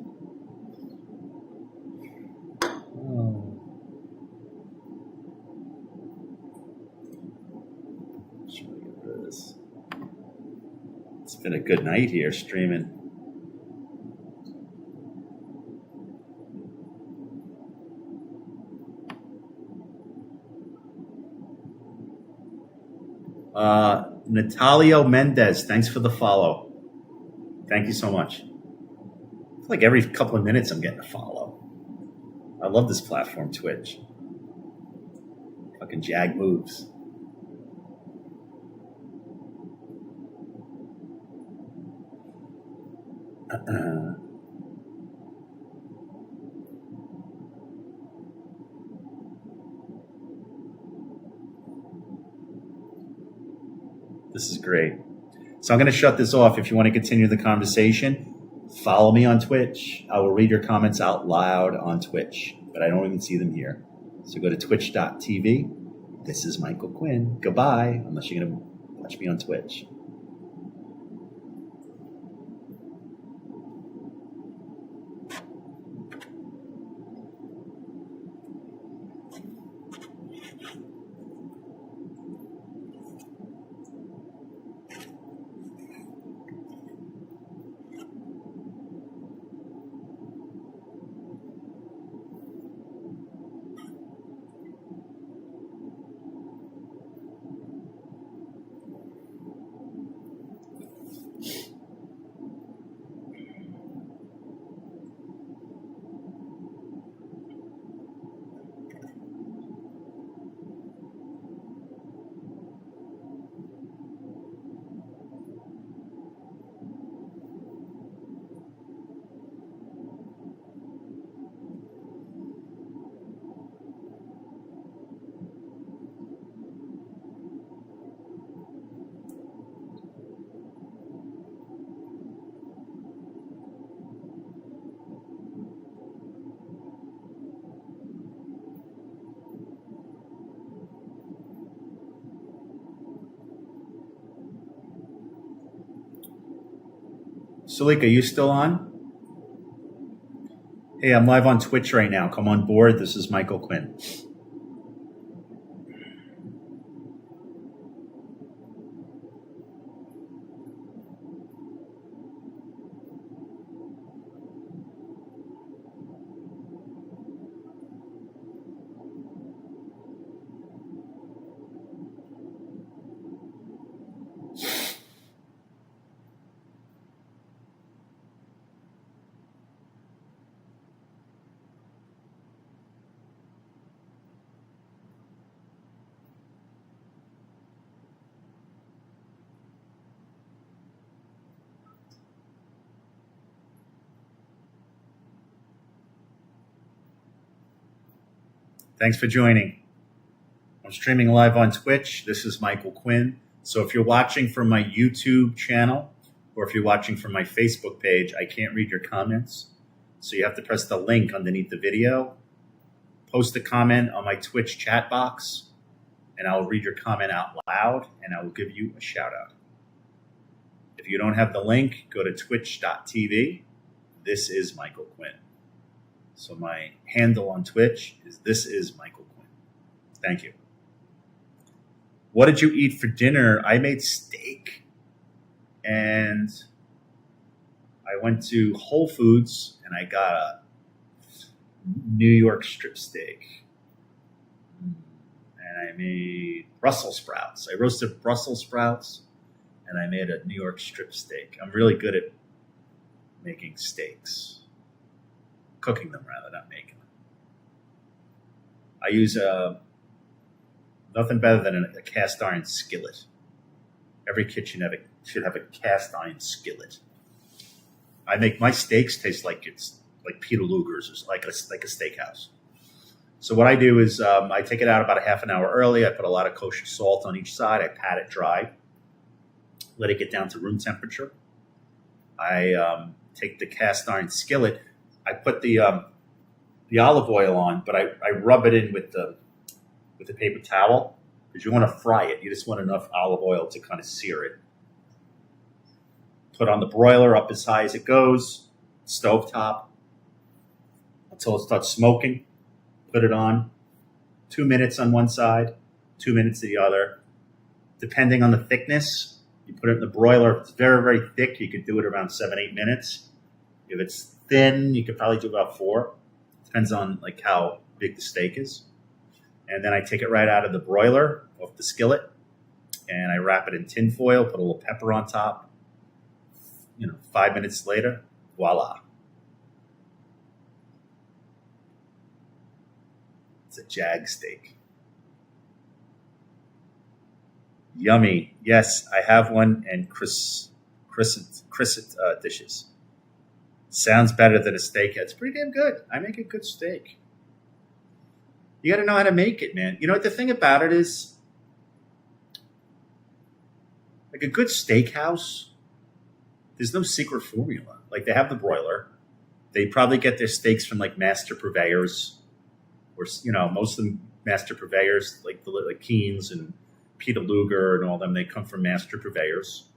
Oh. It's been a good night here streaming. Natalio Mendez, thanks for the follow. Thank you so much. I feel like every couple of minutes I'm getting a follow. I love this platform, Twitch. Fucking Jag moves. This is great. So I'm going to shut this off. If you want to continue the conversation, follow me on Twitch. I will read your comments out loud on Twitch, but I don't even see them here. So go to twitch.tv. This is Michael Quinn. Goodbye, unless you're going to watch me on Twitch. Salika, you still on? Hey, I'm live on Twitch right now. Come on board. This is Michael Quinn. Thanks for joining. I'm streaming live on Twitch. This is Michael Quinn. So if you're watching from my YouTube channel or if you're watching from my Facebook page, I can't read your comments. So you have to press the link underneath the video, post a comment on my Twitch chat box, and I will read your comment out loud and I will give you a shout out. If you don't have the link, go to twitch.tv. This is Michael Quinn. So my handle on Twitch is This is Michael Quinn. Thank you. What did you eat for dinner? I made steak and I went to Whole Foods and I got a New York strip steak. And I made Brussels sprouts. I roasted Brussels sprouts and I made a New York strip steak. I'm really good at making steaks. Cooking them, rather, not making them. I use nothing better than a cast iron skillet. Every kitchen should have a cast iron skillet. I make my steaks taste like it's like Peter Luger's, or like a steakhouse. So what I do is I take it out about a half an hour early. I put a lot of kosher salt on each side. I pat it dry, let it get down to room temperature. I take the cast iron skillet. I put the olive oil on, but I rub it in with the paper towel because you want to fry it. You just want enough olive oil to kind of sear it. Put on the broiler up as high as it goes, stovetop, until it starts smoking. Put it on. 2 minutes on one side, 2 minutes to the other. Depending on the thickness, you put it in the broiler. If it's very, very thick, you could do it around 7-8 minutes. If it's thin, you could probably do about 4. Depends on like how big the steak is. And then I take it right out of the broiler, off the skillet, and I wrap it in tin foil, put a little pepper on top. 5 minutes later, voila. It's a Jag steak. Yummy. Yes, I have one, and crescent dishes. Sounds better than a steak. It's pretty damn good. I make a good steak. You got to know how to make it, man. You know what the thing about it is? Like a good steakhouse, there's no secret formula. Like they have the broiler. They probably get their steaks from like master purveyors, or most of them master purveyors, like Keen's and Peter Luger and all them. They come from master purveyors,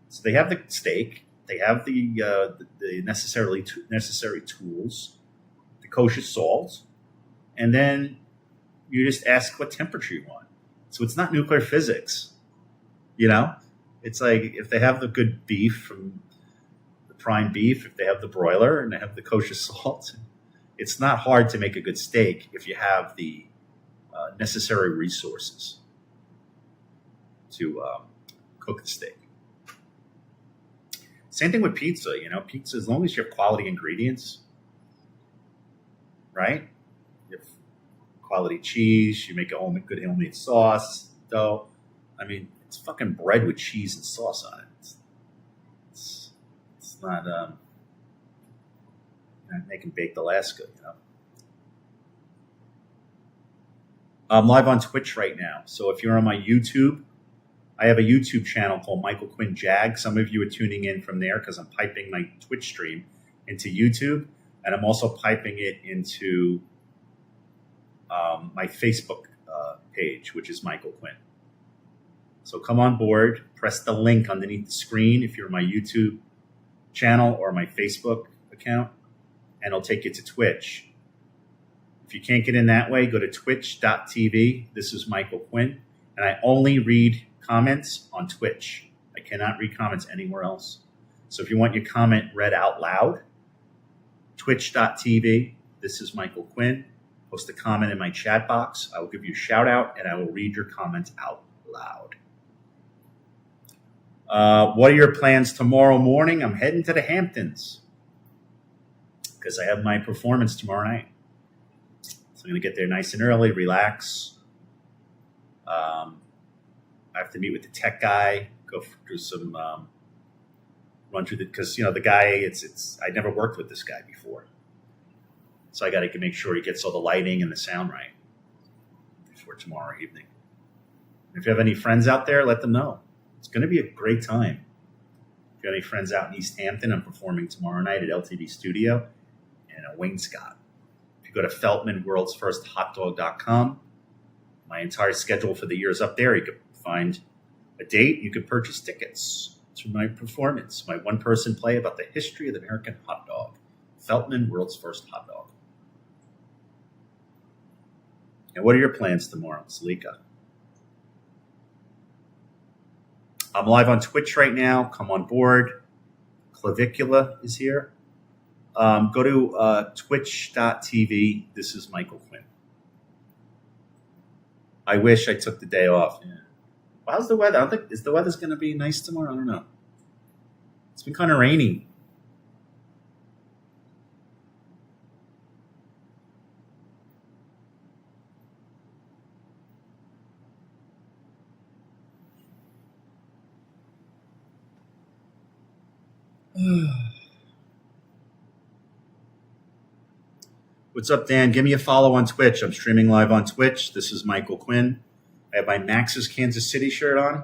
so they have the steak. They have the necessary tools, the kosher salt, and then you just ask what temperature you want. So it's not nuclear physics, It's like if they have the good beef from the prime beef, if they have the broiler and they have the kosher salt, it's not hard to make a good steak if you have the necessary resources to cook the steak. Same thing with pizza. Pizza, as long as you have quality ingredients, right? You have quality cheese, you make a good homemade sauce, dough. I mean, it's fucking bread with cheese and sauce on it. It's not making baked Alaska, I'm live on Twitch right now. So if you're on my YouTube, I have a YouTube channel called Michael Quinn Jag. Some of you are tuning in from there because I'm piping my Twitch stream into YouTube. And I'm also piping it into my Facebook page, which is Michael Quinn. So come on board, press the link underneath the screen if you're my YouTube channel or my Facebook account, and it'll take you to Twitch. If you can't get in that way, go to twitch.tv. This is Michael Quinn, and I only read comments on Twitch. I cannot read comments anywhere else. So if you want your comment read out loud, twitch.tv. This is Michael Quinn. Post a comment in my chat box. I will give you a shout out, and I will read your comments out loud. What are your plans tomorrow morning? I'm heading to the Hamptons because I have my performance tomorrow night. So I'm going to get there nice and early, relax. I have to meet with the tech guy, go through some run through because the guy. I never worked with this guy before, so I got to make sure he gets all the lighting and the sound right before tomorrow evening. If you have any friends out there, let them know. It's going to be a great time. If you have any friends out in East Hampton, I'm performing tomorrow night at LTD Studio in Wainscott. If you go to FeltmanWorldsFirstHotDog.com, my entire schedule for the year is up there. You can find a date. You can purchase tickets to my performance, my one-person play about the history of the American hot dog. Feltman, World's First Hot Dog. And what are your plans tomorrow, Salika? I'm live on Twitch right now. Come on board. Clavicula is here. Go to twitch.tv. This is Michael Quinn. I wish I took the day off. Yeah. How's the weather? I don't think is the weather's going to be nice tomorrow. I don't know. It's been kind of rainy. What's up, Dan? Give me a follow on Twitch. I'm streaming live on Twitch. This is Michael Quinn. I have my Max's Kansas City shirt on.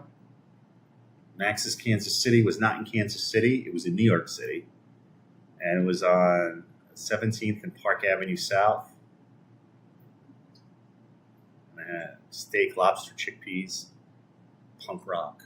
Max's Kansas City was not in Kansas City. It was in New York City. And it was on 17th and Park Avenue South. And I had steak, lobster, chickpeas, punk rock.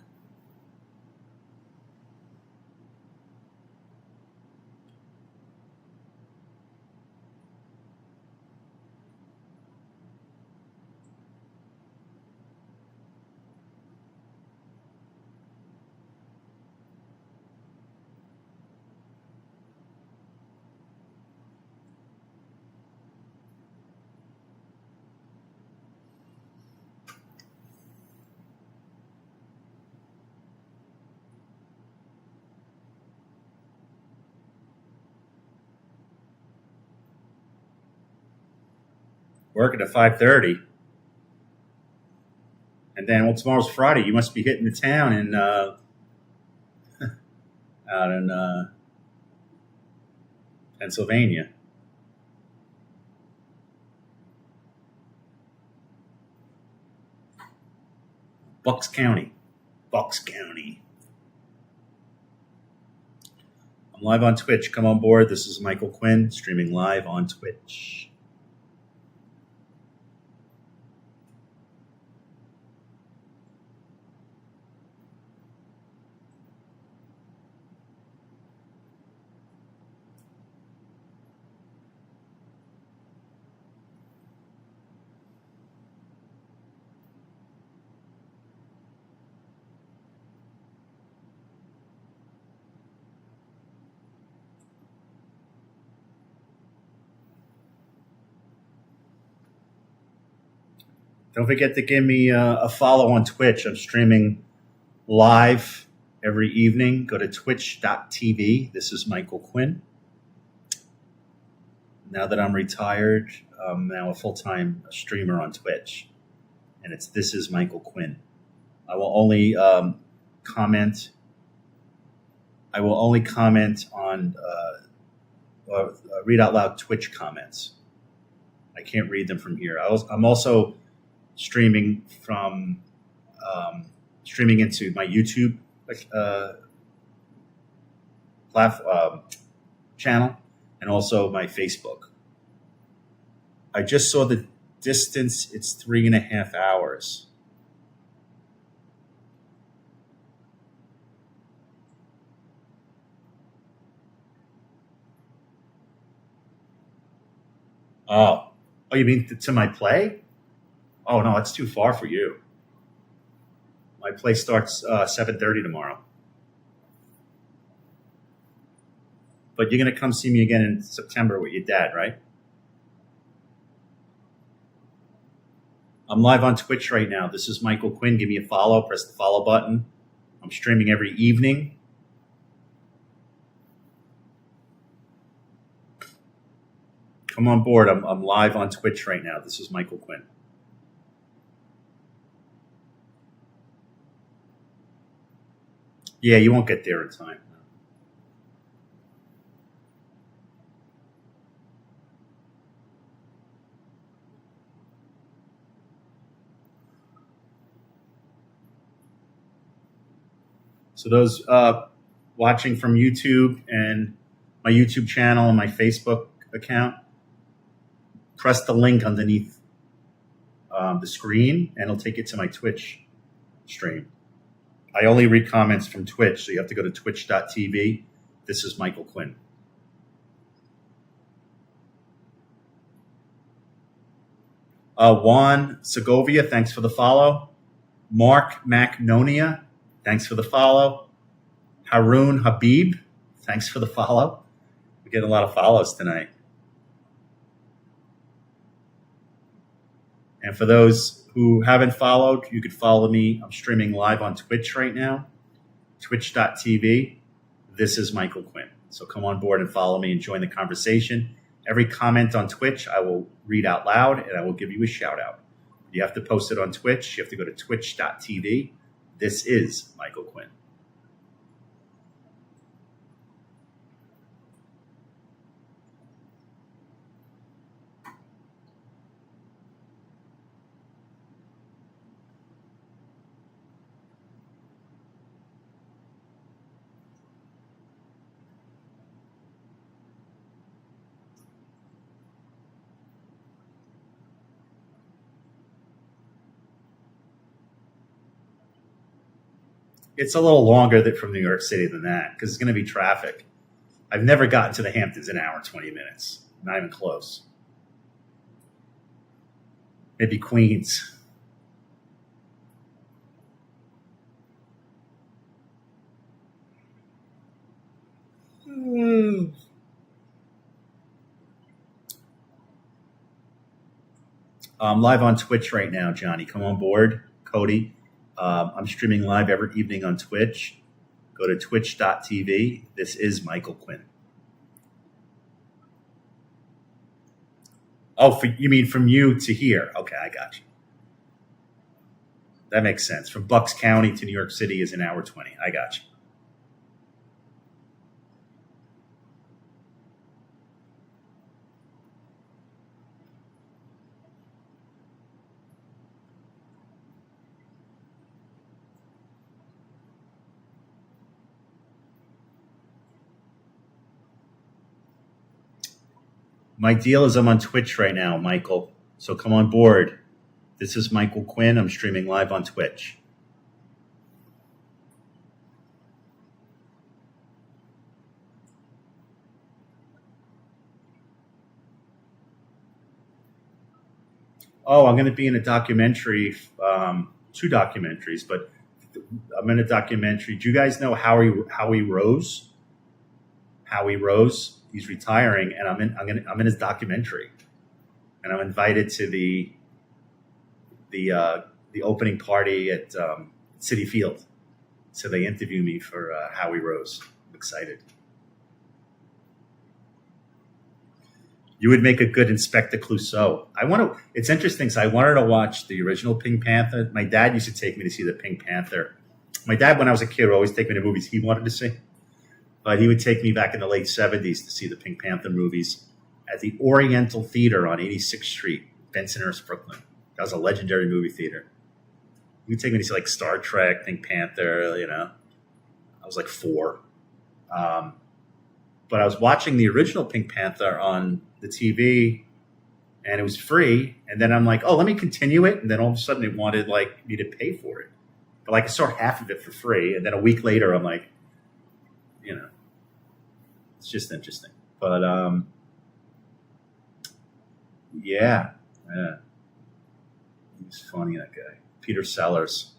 Working at 5:30, and then tomorrow's Friday. You must be hitting the town in out in Pennsylvania. Bucks County. I'm live on Twitch. Come on board. This is Michael Quinn streaming live on Twitch. Don't forget to give me a follow on Twitch. I'm streaming live every evening. Go to twitch.tv. This is Michael Quinn. Now that I'm retired, I'm now a full-time streamer on Twitch. And This is Michael Quinn. I will only comment on read out loud Twitch comments. I can't read them from here. I'm also streaming into my YouTube channel and also my Facebook. I just saw the distance. It's 3.5 hours. Oh, you mean to my play? Oh, no, that's too far for you. My play starts 7:30 tomorrow. But you're going to come see me again in September with your dad, right? I'm live on Twitch right now. This is Michael Quinn. Give me a follow. Press the follow button. I'm streaming every evening. Come on board. I'm live on Twitch right now. This is Michael Quinn. Yeah, you won't get there in time. So those watching from YouTube and my YouTube channel and my Facebook account, press the link underneath the screen and it'll take you to my Twitch stream. I only read comments from Twitch, so you have to go to twitch.tv. This is Michael Quinn. Juan Segovia, thanks for the follow. Mark Macnonia, thanks for the follow. Haroon Habib, Thanks for the follow. We're getting a lot of follows tonight. And for those who haven't followed, you could follow me. I'm streaming live on Twitch right now, twitch.tv. This is Michael Quinn. So come on board and follow me and join the conversation. Every comment on Twitch, I will read out loud and I will give you a shout out. You have to post it on Twitch. You have to go to twitch.tv. This is Michael Quinn. It's a little longer from New York City than that because it's going to be traffic. I've never gotten to the Hamptons in an hour, 20 minutes. Not even close. Maybe Queens. I'm live on Twitch right now, Johnny. Come on board. Cody. I'm streaming live every evening on Twitch. Go to twitch.tv. This is Michael Quinn. Oh, you mean from you to here? Okay, I got you. That makes sense. From Bucks County to New York City is an hour 20. I got you. My deal is I'm on Twitch right now, Michael. So come on board. This is Michael Quinn. I'm streaming live on Twitch. Oh, I'm going to be in a documentary, 2 documentaries, but I'm in a documentary. Do you guys know Howie Rose? Howie Rose. He's retiring, and I'm in his documentary, and I'm invited to the opening party at Citi Field. So they interview me for Howie Rose. I'm excited. You would make a good Inspector Clouseau. It's interesting. So I wanted to watch the original Pink Panther. My dad used to take me to see the Pink Panther. My dad, when I was a kid, would always take me to movies he wanted to see. But he would take me back in the late 70s to see the Pink Panther movies at the Oriental Theater on 86th Street, Bensonhurst, Brooklyn. That was a legendary movie theater. He would take me to see like Star Trek, Pink Panther, I was like 4. But I was watching the original Pink Panther on the TV, and it was free. And then I'm like, oh, let me continue it. And then all of a sudden it wanted like me to pay for it. But like I saw half of it for free. And then a week later, I'm like, it's just interesting. But yeah. He's funny, that guy. Peter Sellers.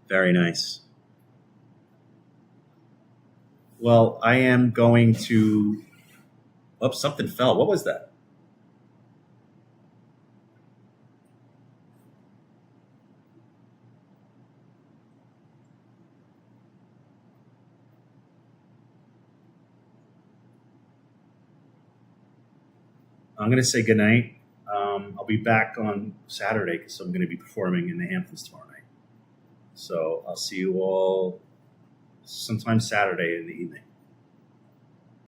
Very nice. Well, I am going to... Oh, something fell. What was that? I'm going to say goodnight. I'll be back on Saturday because I'm going to be performing in the Hamptons tomorrow night. So I'll see you all sometime Saturday in the evening.